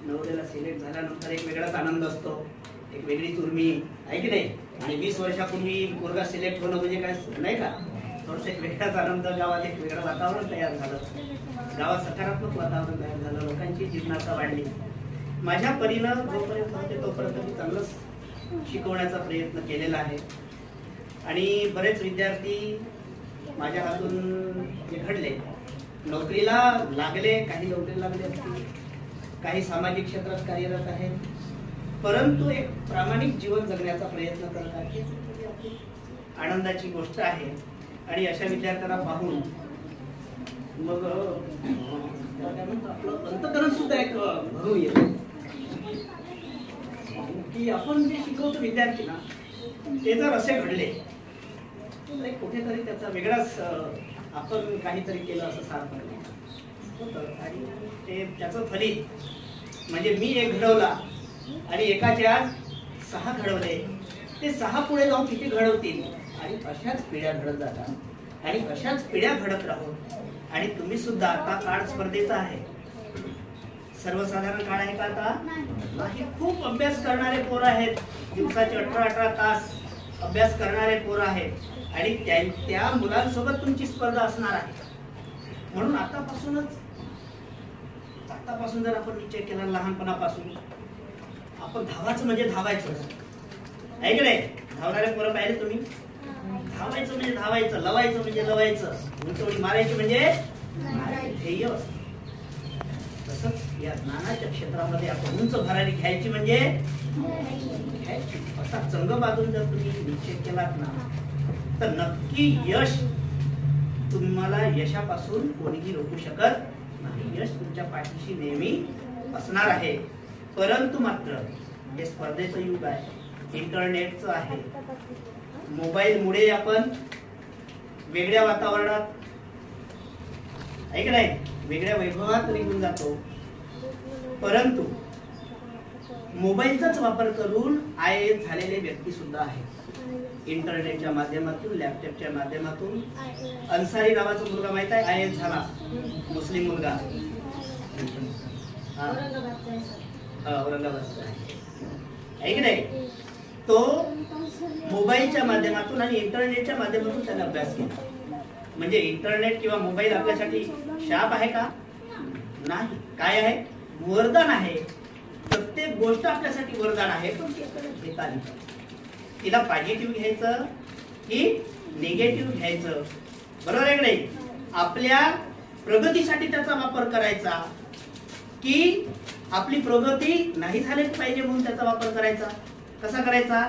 नवोदयला सिलेक्ट झाल्यानंतर एक वेगळाच आनंद असतो, एक वेगळीच उर्मी आहे की नाही. आणि 20 वर्षापूर्वी पोरगा सिलेक्ट होणं म्हणजे काय नाही का, थोडंसं एक वेगळाच आनंद. गावात एक वेगळं वातावरण तयार झालं, गावात सकारात्मक वातावरण तयार झालं, लोकांची जिज्ञासा वाढली. माझ्या परीनं जोपर्यंत होते तोपर्यंत मी चांगलंच शिकवण्याचा प्रयत्न केलेला आहे. आणि बरेच विद्यार्थी माझ्या हातून जे घडले, नोकरीला लागले, काही नोकरी लागले असतील, काही सामाजिक क्षेत्रात कार्यरत आहेत, परंतु एक प्रामाणिक जीवन जगण्याचा प्रयत्न करत आहेत. आनंदाची गोष्ट आहे. आणि अशा विद्यार्थ्यांना पाहून मग आपलं अंतकरण सुद्धा एक भरून येतं की आपण जे शिकवतो विद्यार्थी ना, ते जर असे घडले तर कुठेतरी त्याचा वेगळाच आपण काहीतरी केलं असं सार्थ होतं. आणि ते त्याचं फलित म्हणजे मी एक घडवला आणि एकाच्या 6 घडवले, ते 6 पुढे जाऊन किती घडवतील. आणि अशाच पिढ्या घडत जातात आणि अशाच पिढ्या घडत राहून. आणि तुम्ही सुद्धा आता काळ स्पर्धेचा आहे, सर्वसाधारण काळ आहे का आता नाही. खूप अभ्यास करणारे पोरं आहेत, दिवसाचे 18-18 तास अभ्यास करणारे पोरं आहेत. आणि त्या मुलांसोबत तुमची स्पर्धा असणार आहे. म्हणून आतापासून जर आपण निश्चय केला लहानपणापासून, आपण धावायचं म्हणजे धावायचं आहे की नाही. धावणारे पोरं पाहिले तुम्ही, धावायचं म्हणजे धावायचं, लवायचं म्हणजे लवायचं, उंचवडी मारायची म्हणजे ध्येय. तसंच या ज्ञानाच्या क्षेत्रामध्ये आपण उंच भरारी घ्यायची म्हणजे घ्यायची. असा चंग बाजून जर तुम्ही निश्चय केलात ना तर नक्की यश तुम्हाला यशापासून कोणीही रोखू शकत नाही. यश तुमच्या पाठीशी नेहमी असणार आहे. परंतु मात्र हे स्पर्धेचं युग आहे, इंटरनेटचं आहे. मोबाईलमुळे आपण वेगळ्या वातावरणात ऐक नाही, वेगळ्या वैभवात निघून जातो. परंतु मोबाईलचाच वापर करून IAS झालेले व्यक्ती सुद्धा आहेत. इंटरनेटच्या माध्यमातून, लॅपटॉपच्या माध्यमातून. अन्सारी नावाचा मुलगा माहित आहे, IAS झाला, मुस्लिम मुलगा, औरंगाबादचा आहे की नाही. तो मोबाईलच्या माध्यमातून आणि इंटरनेटच्या माध्यमातून त्याने अभ्यास केला. म्हणजे इंटरनेट किंवा मोबाईल आपल्यासाठी शाप आहे का? नाही. काय आहे? वरदान आहे. प्रत्येक गोष्ट आपल्यासाठी वरदान आहे, पण ती आपल्याला घेता आली पाहिजे. तिला पॉझिटिव्ह घ्यायचं की निगेटिव्ह घ्यायचं, बरोबर आहे की नाही. आपल्या प्रगतीसाठी त्याचा वापर करायचा की आपली प्रगती नाही झाली पाहिजे म्हणून त्याचा वापर करायचा. कसा करायचा?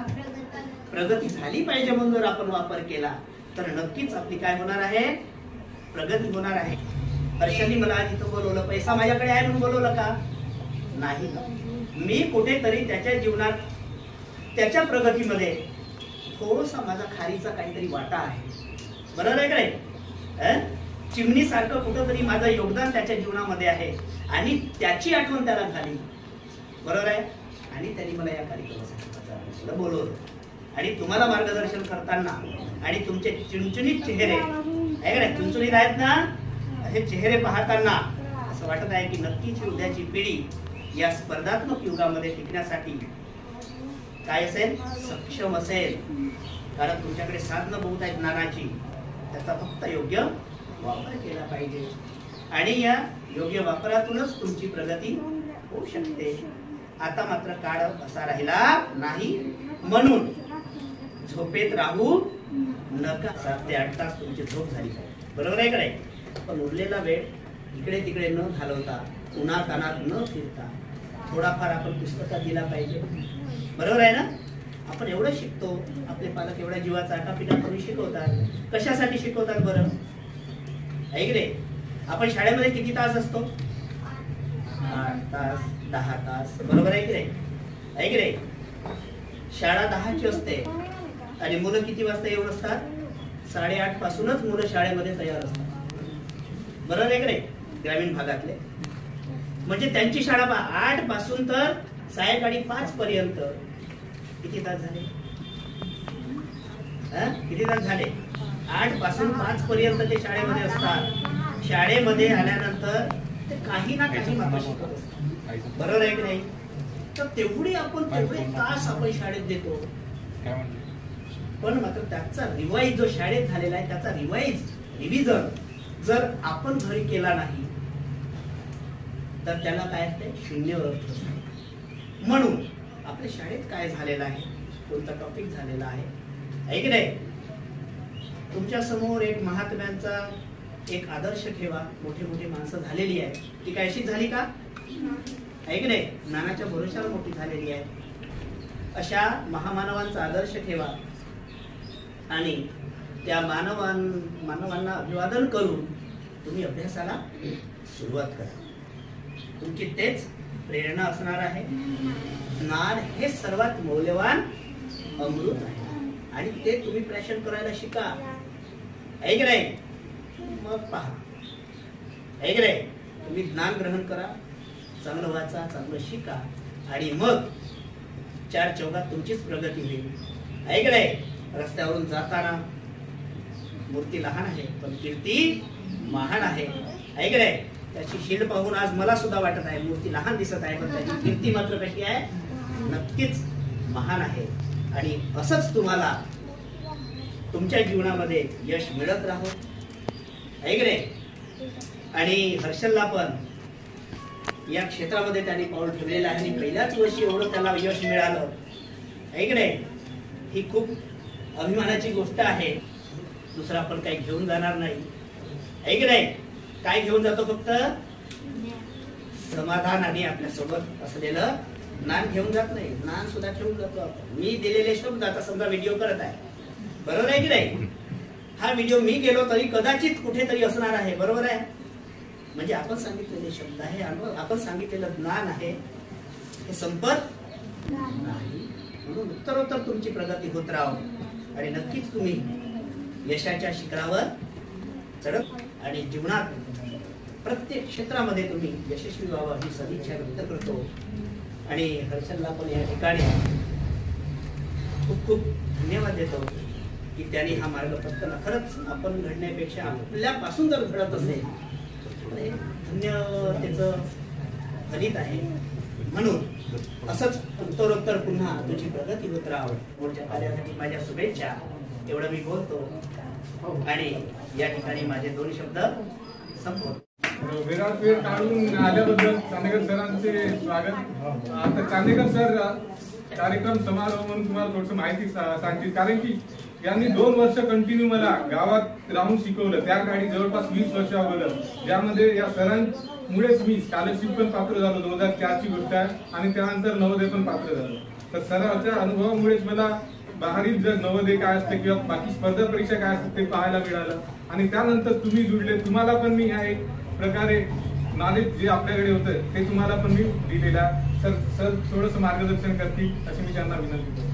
प्रगती झाली पाहिजे म्हणून जर आपण वापर केला तर नक्कीच आपली काय होणार आहे? प्रगती होणार आहे. हर्षाली मला आज इथं बोलवलं, पैसा माझ्याकडे आहे म्हणून बोलवलं का? नाही. मी कुठेतरी त्याच्या जीवनात, त्याच्या प्रगतीमध्ये थोडासा माझा खारीचा काहीतरी वाटा आहे, बरोबर आहे का नाही. चिमणी सारखं कुठंतरी माझं योगदान त्याच्या जीवनामध्ये आहे आणि त्याची आठवण त्याला झाली, बरोबर आहे. आणि त्यांनी मला या कार्यक्रमासाठी बोलवलं. आणि तुम्हाला मार्गदर्शन करताना आणि तुमचे चुणचुणीत चेहरे आहे का नाही, चुणचुणीत आहेत ना, असे चेहरे पाहताना असं वाटत आहे की नक्कीच उद्याची पिढी या स्पर्धात्मक युगामध्ये टिकण्यासाठी काय असेल? सक्षम असेल. कारण तुमच्याकडे साधनं बहुत आहेत ज्ञानाची, त्याचा फक्त योग्य वापर केला पाहिजे. आणि या योग्य वापरातूनच तुमची प्रगती होऊ शकते. आता मात्र काळ असा राहिला नाही. म्हणून झोपेत राहू नका. 7 ते 8 तास तुमची झोप झाली पाहिजे, बरोबर आहे का नाही? पण उरलेला वेळ इकडे तिकडे न घालवता, उन्हातानात न फिरता थोडाफार आपण पुस्तकात दिला पाहिजे, बरोबर आहे ना? आपण एवढं शिकतो, आपले पालक एवढ्या जीवाचा आटापिटा करून शिकवतात. कशासाठी शिकवतात बरं? ऐक रे, आपण शाळेमध्ये किती तास असतो? 8 तास 10 तास, बरोबर आहे की नाही? ऐक रे, शाळा 10ची असते आणि मुलं किती वाजता येऊन असतात? 8:30 पासूनच मुलं शाळेमध्ये तयार असतात, बरोबर आहे की नाही? ग्रामीण भागातले म्हणजे त्यांची शाळा 8 पासून तर सायंकाळी 5 पर्यंत किती तास झाले? किती तास झाले? 8 पासून 5 पर्यंत ते शाळेमध्ये असतात. शाळेमध्ये आल्यानंतर ते काही ना काही मात्र शिकत असतात, बरोबर आहे की नाही? तर तेवढे तास आपण शाळेत देतो, पण मात्र त्याचा रिवाईज जो शाळेत झालेला आहे त्याचा रिव्हिजन जर आपण घरी केला नाही तर त्याला काय असते? शून्य अर्थ असते. म्हणून आपल्या शाळेत काय झालेलं आहे, कोणता टॉपिक झालेला आहे, आहे की नाही? तुमच्या समोर एक महात्म्यांचा एक आदर्श ठेवा. मोठे मोठे माणसं झालेली आहे, ती काय अशीच झाली का? आहे की नाही? ज्ञानाच्या भरोशावर मोठी झालेली आहे. अशा महामानवांचा आदर्श ठेवा आणि त्या मानवांना अभिवादन करून तुम्ही अभ्यासाला सुरुवात करा. तुमची तेच प्रेरणा असणार आहे. ज्ञान हे सर्वात मौल्यवान अमृत आहे आणि ते तुम्ही प्राशन करायला शिका, आहे की नाही? मग पहा, आहे की नाही? तुम्ही ज्ञान ग्रहण करा, चांगलं वाचा, चांगलं शिका आणि मग 4 चौघात तुमचीच प्रगती होईल, आहे की नाही? रस्त्यावरून जाताना मूर्ती लहान आहे पण कीर्ती महान आहे, आहे की नाही? त्याची शील्ड पाहून आज मला सुद्धा वाटत आहे मूर्ती लहान दिसत आहे, पण त्याची कीर्ती मात्र कशी आहे? नक्कीच महान आहे. आणि असंच तुम्हाला तुमच्या जीवनामध्ये यश मिळत राहो, आहे की नाही? आणि हर्षलला पण या क्षेत्रामध्ये त्यांनी पाऊल ठेवलेलं आहे आणि पहिल्याच वर्षी एवढं त्याला यश मिळालं, आहे की नाही? ही खूप अभिमानाची गोष्ट आहे. दुसरा आपण काही घेऊन जाणार नाही, आहे की नाही? काय घेऊन जातो? फक्त समाधान आणि आपल्या सोबत असलेलं ज्ञान घेऊन जात नाही. ज्ञान सुद्धा ठेवून जातो आपण. मी दिलेले शब्द, आता समजा व्हिडिओ करत आहे, बरोबर आहे की नाही? हा व्हिडिओ मी गेलो तरी कदाचित कुठेतरी असणार आहे, बरोबर आहे? म्हणजे आपण सांगितलेले शब्द आहे, आपण सांगितलेलं ज्ञान आहे, हे संपत नाही. म्हणून उत्तरोत्तर तुमची प्रगती होत राहो आणि नक्कीच तुम्ही यशाच्या शिखरावर चढत आणि जीवनात प्रत्येक क्षेत्रामध्ये तुम्ही यशस्वी व्हावं ही सदिच्छा व्यक्त करतो. आणि हर्षलला पण या ठिकाणी खूप खूप धन्यवाद देतो की त्यांनी हा मार्ग पत्करला. खरंच आपण घडण्यापेक्षा आपल्यापासून जर घडत असेल तर हे धन्यतेचं फलित आहे. म्हणून असंच उत्तरोत्तर पुन्हा तुझी प्रगती होत राहावं. पुढच्या कार्यासाठी माझ्या शुभेच्छा. एवढं मी बोलतो आणि या ठिकाणी माझे 2 शब्द संपवतो. वेळात वेळ काढून आल्याबद्दल चांदेकर सरांचे स्वागत. आता चांदेकर सर कार्यक्रम समारोह म्हणून तुम्हाला थोडस माहिती सांगतील, कारण की यांनी 2 वर्ष कंटिन्यू मला गावात राहून शिकवलं. त्या काळी जवळपास 20 वर्ष अगोदर, ज्यामध्ये या सरांमुळेच मी स्कॉलरशिप पण पात्र झालो. 2004ची गोष्ट आहे. आणि त्यानंतर नवोदय पण पात्र झालो. तर सरांच्या अनुभवामुळेच मला बाहेरील जग नवोदय काय असते किंवा बाकी स्पर्धा परीक्षा काय असते ते पाहायला मिळालं. आणि त्यानंतर तुम्ही जुळले. तुम्हाला पण मी ह्या एक प्रकारे नॉलेज जे आपल्याकडे होतं ते तुम्हाला पण मी दिलेलं आहे. सर थोडंसं मार्गदर्शन करतील अशी मी त्यांना विनंती करतो.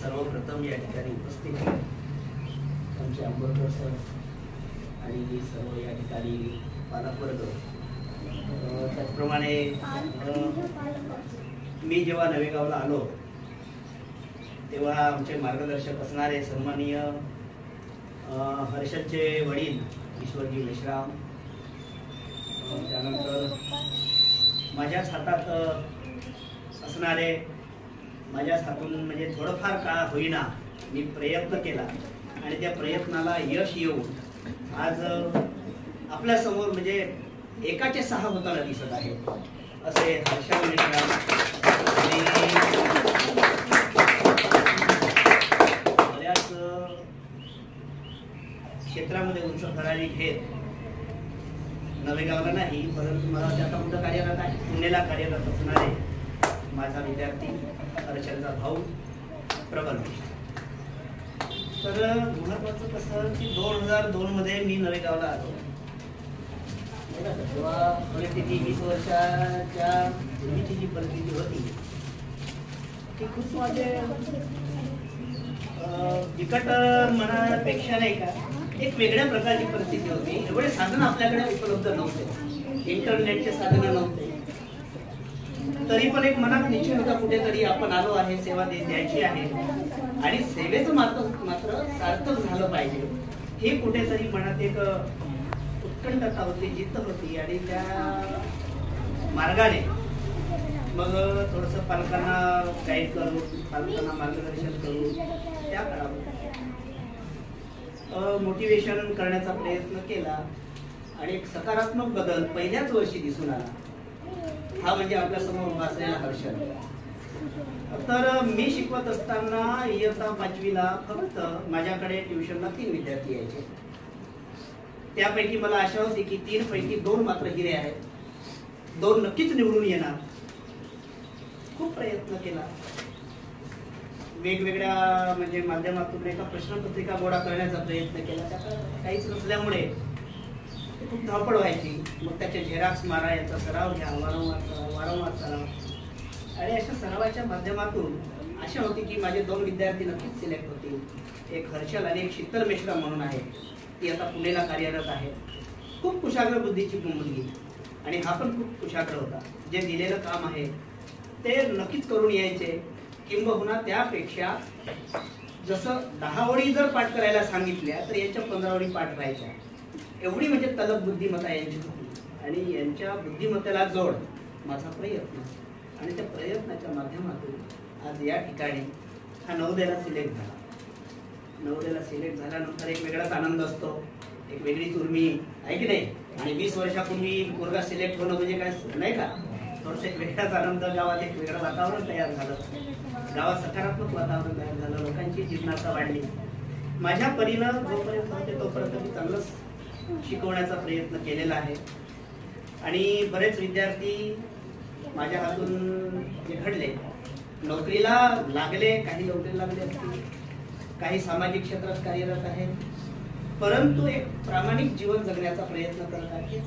सर्वप्रथम या ठिकाणी उपस्थित आमचे आंबेडकर सर आणि सर्व या ठिकाणी पालकवर्ग, त्याचप्रमाणे मी जेव्हा नवेगावला आलो तेव्हा आमचे मार्गदर्शक असणारे सन्माननीय हर्षलचे वडील ईश्वरजी मेश्राम, त्यानंतर माझ्याच हातात असणारे, माझ्याच हातून म्हणजे थोडंफार काळ होईना मी प्रयत्न केला आणि त्या प्रयत्नाला यश येऊन आज आपल्या समोर म्हणजे एकाचे 6 होताना दिसत आहे. असे हर्षा मिश्रा बऱ्याच क्षेत्रामध्ये उंच भरारी घेत नवेगावला नाही, परंतु मला ते आता कुठं कार्यरत आहे, पुण्याला कार्यरत असणारे माझा विद्यार्थी हर्षलचा भाऊ प्रबल. तर महत्वाचं कसं की 2002 मध्ये मी नवेगावला आलो. तेव्हा परिस्थिती 20 वर्षाच्या पूर्वीची जी परिस्थिती होती ती खूप माझे बिकट मनापेक्षा नाही का एक वेगळ्या प्रकारची परिस्थिती होती. एवढे साधन आपल्याकडे उपलब्ध नव्हते, इंटरनेटचे साधन नव्हते. तरी पण एक मनात निश्चय होता कुठेतरी आपण आलो आहे, सेवा द्यायची आहे आणि सेवेचं मात्र सार्थक झालं पाहिजे. हे कुठेतरी मनात एक उत्कंठता होती, जिद्द होती आणि त्या मार्गाने मग थोडंसं पालकांना गाईड करून, पालकांना मार्गदर्शन करून त्या काळामध्ये मोटिवेशन करण्याचा प्रयत्न केला आणि एक सकारात्मक बदल पहिल्याच वर्षी दिसून आला. हा म्हणजे आपल्या समोर उभा असलेला हर्षल. तर मी शिकवत असताना इयत्ता 5वीला फक्त माझ्याकडे ट्युशनला 3 विद्यार्थी यायचे. त्यापैकी मला आशा होती की 3 पैकी 2 मात्र हिरे आहेत, 2 नक्कीच निवडून येणार. खूप प्रयत्न केला, वेगवेगळ्या म्हणजे माध्यमातून एका प्रश्नपत्रिका गोळा करण्याचा प्रयत्न केला. त्याचा काहीच नसल्यामुळे खूप धावपळ व्हायची. मग त्याचे झेरॉक्स मारा, याचा सराव घ्या, वारंवार सराव. आणि अशा सरावाच्या माध्यमातून आशा होती की माझे 2 विद्यार्थी नक्कीच सिलेक्ट होतील. एक हर्षल आणि एक शीतल मिश्रा म्हणून आहे, ती आता पुण्याला कार्यरत आहे. खूप कुशाग्र बुद्धीची मुलगी आणि हा पण खूप कुशाग्र होता. जे दिलेलं काम आहे ते नक्कीच करून यायचे. किंबहुना त्यापेक्षा जसं 10 ओळी जर पाठ करायला सांगितल्या तर याच्या 15 ओळी पाठ व्हायच्या. एवढी म्हणजे तलब बुद्धिमत्ता यांची होती. आणि यांच्या बुद्धिमत्तेला जोड माझा प्रयत्न आणि त्या प्रयत्नाच्या माध्यमातून आज या ठिकाणी हा नवोदयाला सिलेक्ट झाला. नवोदयाला सिलेक्ट झाल्यानंतर एक वेगळाच आनंद असतो, एक वेगळीच उर्मी आहे की नाही. आणि 20 वर्षापूर्वी मुलगा सिलेक्ट होणं म्हणजे काय नाही का, थोडंसं एक वेगळाच आनंद. गावात एक वेगळं वातावरण तयार झालं, गावात सकारात्मक वातावरण तयार झालं, लोकांची जिज्ञासा वाढली. माझ्या परीनं जोपर्यंत होते तोपर्यंत मी चांगलंच शिकवण्याचा प्रयत्न केलेला आहे. आणि बरेच विद्यार्थी माझ्या हातून जे घडले, नोकरीला लागले, काही नोकरीला लागले असतील, काही सामाजिक क्षेत्रात कार्यरत आहेत, परंतु एक प्रामाणिक जीवन जगण्याचा प्रयत्न करत आहेत.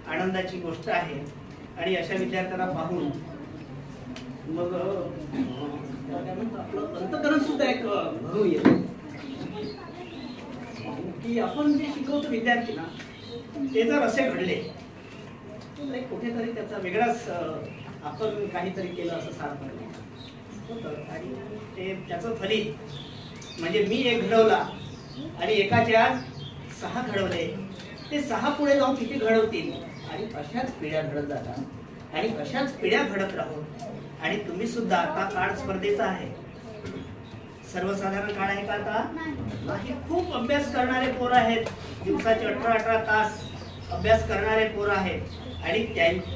आनंदाची गोष्ट आहे. आणि अशा विद्यार्थ्यांना पाहून मग आपलं अंतकरण सुद्धा एक भरून येतं की आपण जे शिकवतो विद्यार्थ्यांना ते जर असे घडले तर कुठेतरी त्याचा वेगळाच आपण काहीतरी केलं असं सार्थ होतं. आणि ते त्याचं फलित म्हणजे मी एक घडवला आणि एकाचे आज 6 घडवले, ते 6 पुढे जाऊन किती घडवतील. आणि अशाच पिढ्या घडत जातात आणि अशाच पिढ्या घडत राहून. आणि तुम्ही सुद्धा आता काळ स्पर्धेचा आहे, सर्वसाधारण काळ आहे का आता नाही. खूप अभ्यास करणारे पोरं आहेत, दिवसाचे 18 तास अभ्यास करणारे पोरं आहेत आणि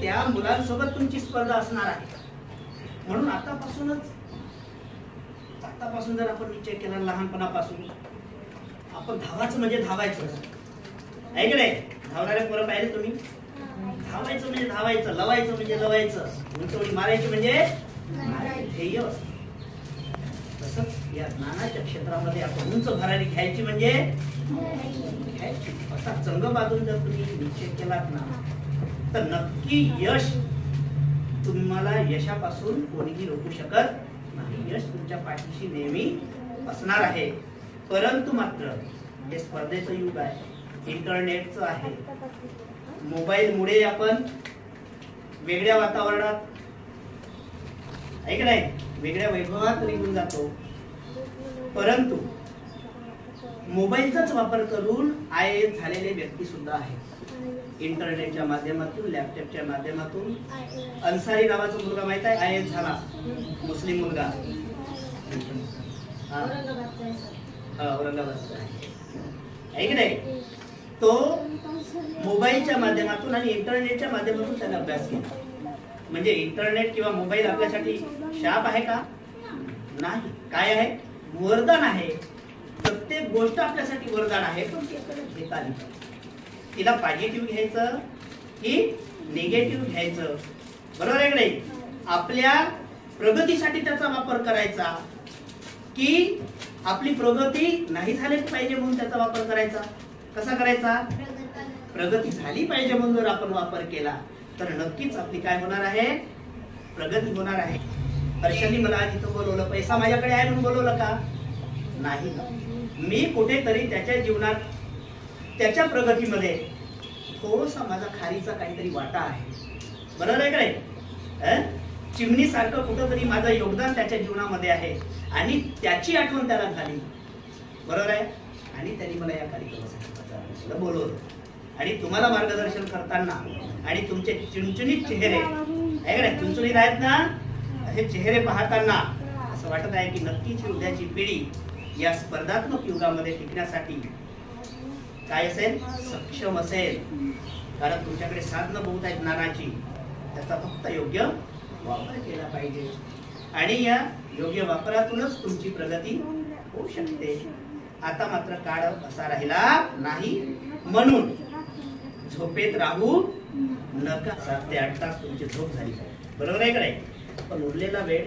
त्या मुलांसोबत तुमची स्पर्धा असणार आहे. म्हणून आतापासून जर आपण निश्चय केला लहानपणापासून आपण धावायचं म्हणजे धावायचं आहे की नाही. धावणारे पोरं पाहिले तुम्ही, धावायचं म्हणजे धावायचं, लवायचं म्हणजे लवायचं, उंचवडी मारायची म्हणजे ध्येय. तसंच या ज्ञानाच्या क्षेत्रामध्ये आपण उंच भरारी घ्यायची म्हणजे घ्यायची. असा चंग बाजून जर तुम्ही निश्चय केलात ना तर नक्की यश तुम्हाला यशापासून कोणीही रोखू शकत नाही. यश तुमच्या पाठीशी नेहमी असणार आहे. परंतु मात्र हे स्पर्धेचं युग आहे, इंटरनेटचं आहे. मोबाईलमुळे आपण वेगळ्या वातावरणात ऐक नाही, वेगळ्या वैभवात निघून जातो. परंतु मोबाईलचाच वापर करून IAS झालेले व्यक्ती सुद्धा आहेत. इंटरनेटच्या माध्यमातून, लॅपटॉपच्या माध्यमातून. अन्सारी नावाचा मुलगा माहित आहे, IAS झाला, मुस्लिम मुलगा, औरंगाबादचा आहे, ऐक नाही. तो मोबाईलच्या माध्यमातून आणि इंटरनेटच्या माध्यमातून त्याने अभ्यास केला. म्हणजे इंटरनेट किंवा मोबाईल आपल्यासाठी शाप आहे का? नाही. काय आहे? वरदान आहे. प्रत्येक गोष्ट आपल्यासाठी वरदान आहे, पण ती आपल्याला घेता आली पाहिजे. तिला पॉझिटिव्ह घ्यायचं की निगेटिव्ह घ्यायचं, बरोबर आहे की नाही? आपल्या प्रगतीसाठी त्याचा वापर करायचा की आपली प्रगती नाही झाली पाहिजे म्हणून त्याचा वापर करायचा? कसा करायचा? प्रगती झाली पाहिजे म्हणून जर आपण वापर केला तर नक्कीच आपली काय होणार आहे? प्रगती होणार आहे. हर्षांनी मला आज इथं बोलवलं, पैसा माझ्याकडे आहे म्हणून बोलवलं का? नाही. मी कुठेतरी त्याच्या जीवनात, त्याच्या प्रगतीमध्ये थोडासा माझा खारीचा काहीतरी वाटा आहे, बरोबर आहे काय? चिमणी सारखं कुठंतरी माझं योगदान त्याच्या जीवनामध्ये आहे आणि त्याची आठवण त्याला झाली, बरोबर आहे? आणि त्यांनी मला या कार्यक्रमासाठी बोलवलं. आणि तुम्हाला मार्गदर्शन करताना आणि तुमचे चुणचुणीत चेहरे आहे का, चुणचुणीत आहेत ना, हे चेहरे पाहताना असं वाटत आहे की नक्कीच उद्याची पिढी या स्पर्धात्मक युगामध्ये टिकण्यासाठी काय असेल? सक्षम असेल. कारण तुमच्याकडे साधनं बहुत आहेत ज्ञानाची, त्याचा फक्त योग्य वापर केला पाहिजे आणि या योग्य वापरातूनच तुमची प्रगती होऊ शकते. आता मात्र काळ असा राहिला नाही, म्हणून झोपेत राहू नका. 7 ते 8 तास तुमची झोप झाली पाहिजे, बरोबर आहे का? पण उरलेला वेळ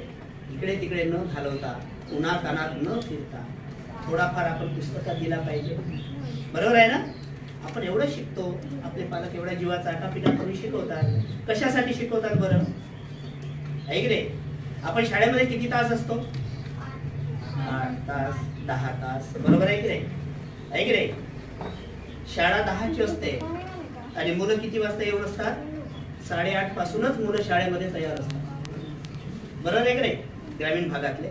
इकडे तिकडे न घालवता, उन्हात अनात न फिरता थोडाफार आपण पुस्तकात दिला पाहिजे, बरोबर आहे ना? आपण एवढं शिकतो, आपले पालक एवढ्या जीवाचा आटापिटा करून शिकवतात. कशासाठी शिकवतात बरं? ऐकले, आपण शाळेमध्ये किती तास असतो? 8 तास, 10 तास, बरोबर आहे की नाही? ऐकले, शाळा 10ची असते आणि मुलं किती वाजता येऊन असतात? 8:30 पासूनच मुलं शाळेमध्ये तयार असतात, बरोबर आहे की नाही? ग्रामीण भागातले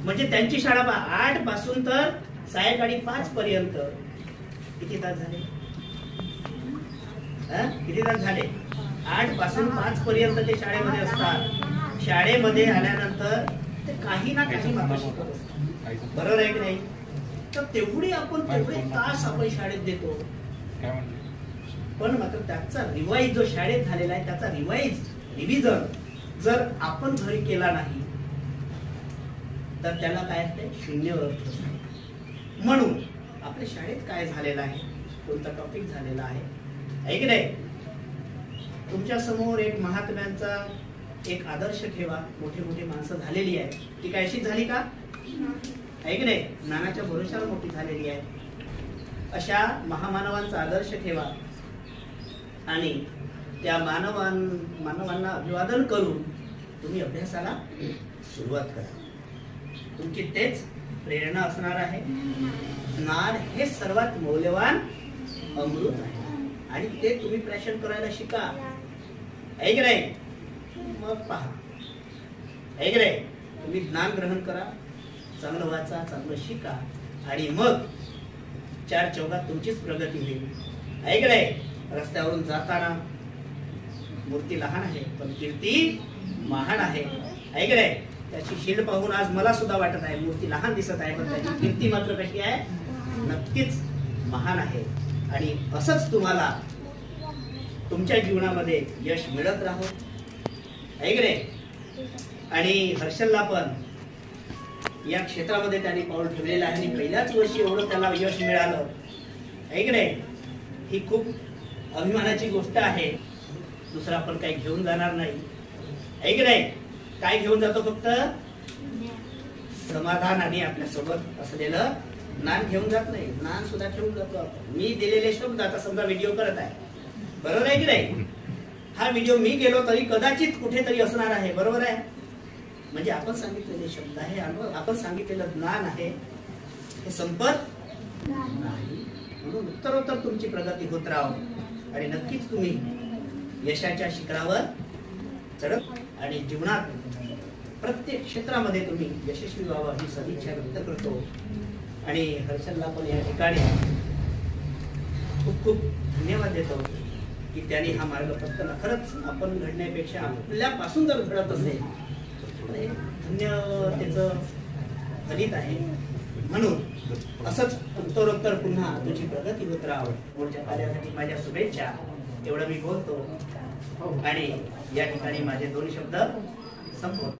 म्हणजे त्यांची शाळा 8 पासून तर सायंकाळी 5 पर्यंत किती तास झाले? किती तास झाले? 8 पासून 5 पर्यंत ते शाळेमध्ये असतात. शाळेमध्ये आल्यानंतर ते काही ना काही मात्र शिकत असतात, बरोबर आहे की नाही? तर तेवढे तास आपण शाळेत देतो, पण मात्र त्याचा रिवाईज जो शाळेत झालेला आहे त्याचा रिव्हिजन जर आपण घरी केला नाही तर त्याला काय असते? शून्य अर्थ असते. म्हणून आपल्या शाळेत काय झालेलं आहे, कोणता टॉपिक झालेला आहे, आहे की नाही? तुमच्या समोर एक महात्म्यांचा एक आदर्श ठेवा. मोठे मोठे माणसं झालेली आहे, ती काय अशीच झाली का? आहे की नाही? ज्ञानाच्या भरोशावर मोठी झालेली आहे. अशा महामानवांचा आदर्श ठेवा आणि त्या मानवांना अभिवादन करून तुम्ही अभ्यासाला सुरुवात करा. तुमची तेच प्रेरणा असणार आहे. ज्ञान हे सर्वात मौल्यवान अमृत आहे आणि ते तुम्ही प्राशन करायला शिका, आहे की नाही? मग पहा, आहे की नाही? तुम्ही ज्ञान ग्रहण करा, चांगलं वाचा, चांगलं शिका आणि मग 4 चौघात तुमचीच प्रगती होईल, आहे की नाही? रस्त्यावरून जाताना मूर्ती लहान आहे पण कीर्ती महान आहे, आहे की नाही? त्याची शिल्ड पाहून आज मला सुद्धा वाटत आहे मूर्ती लहान दिसत आहे, पण त्याची कीर्ती मात्र कशी आहे? नक्कीच महान आहे. आणि असंच तुम्हाला तुमच्या जीवनामध्ये यश मिळत राहो, आहे की नाही? आणि हर्षलला पण या क्षेत्रामध्ये त्यांनी पाऊल ठेवलेलं आहे आणि पहिल्याच वर्षी एवढं त्याला यश मिळालं, आहे की नाही? ही खूप अभिमानाची गोष्ट आहे. दुसरा आपण काही घेऊन जाणार नाही, आहे की नाही? काय घेऊन जातो? फक्त समाधान आणि आपल्या सोबत असलेलं ज्ञान घेऊन जात नाही. ज्ञान सुद्धा ठेवून जातो आपण. मी दिलेले शब्द आता समजा व्हिडिओ करत आहे, बरोबर आहे की नाही? हा व्हिडिओ मी गेलो तरी कदाचित कुठेतरी असणार आहे, बरोबर आहे? म्हणजे आपण सांगितलेले शब्द आहे, आपण सांगितलेलं ज्ञान आहे, हे संपत नाही. म्हणून उत्तरोत्तर तुमची प्रगती होत राहो आणि नक्कीच तुम्ही यशाच्या शिखरावर चढत आणि जीवनात प्रत्येक क्षेत्रामध्ये तुम्ही यशस्वी व्हावं ही सदिच्छा व्यक्त करतो. आणि हर्षलला पण या ठिकाणी खूप खूप धन्यवाद देतो की त्यांनी हा मार्ग पत्करला. खरंच आपण घडण्यापेक्षा आपल्यापासून जर घडत असेल तर धन्य त्याचं फलित आहे. म्हणून असंच उत्तरोत्तर पुन्हा तुझी प्रगती होत राहावं. पुढच्या कार्यासाठी माझ्या शुभेच्छा. एवढं मी बोलतो आणि या ठिकाणी माझे 2 शब्द संपवतो.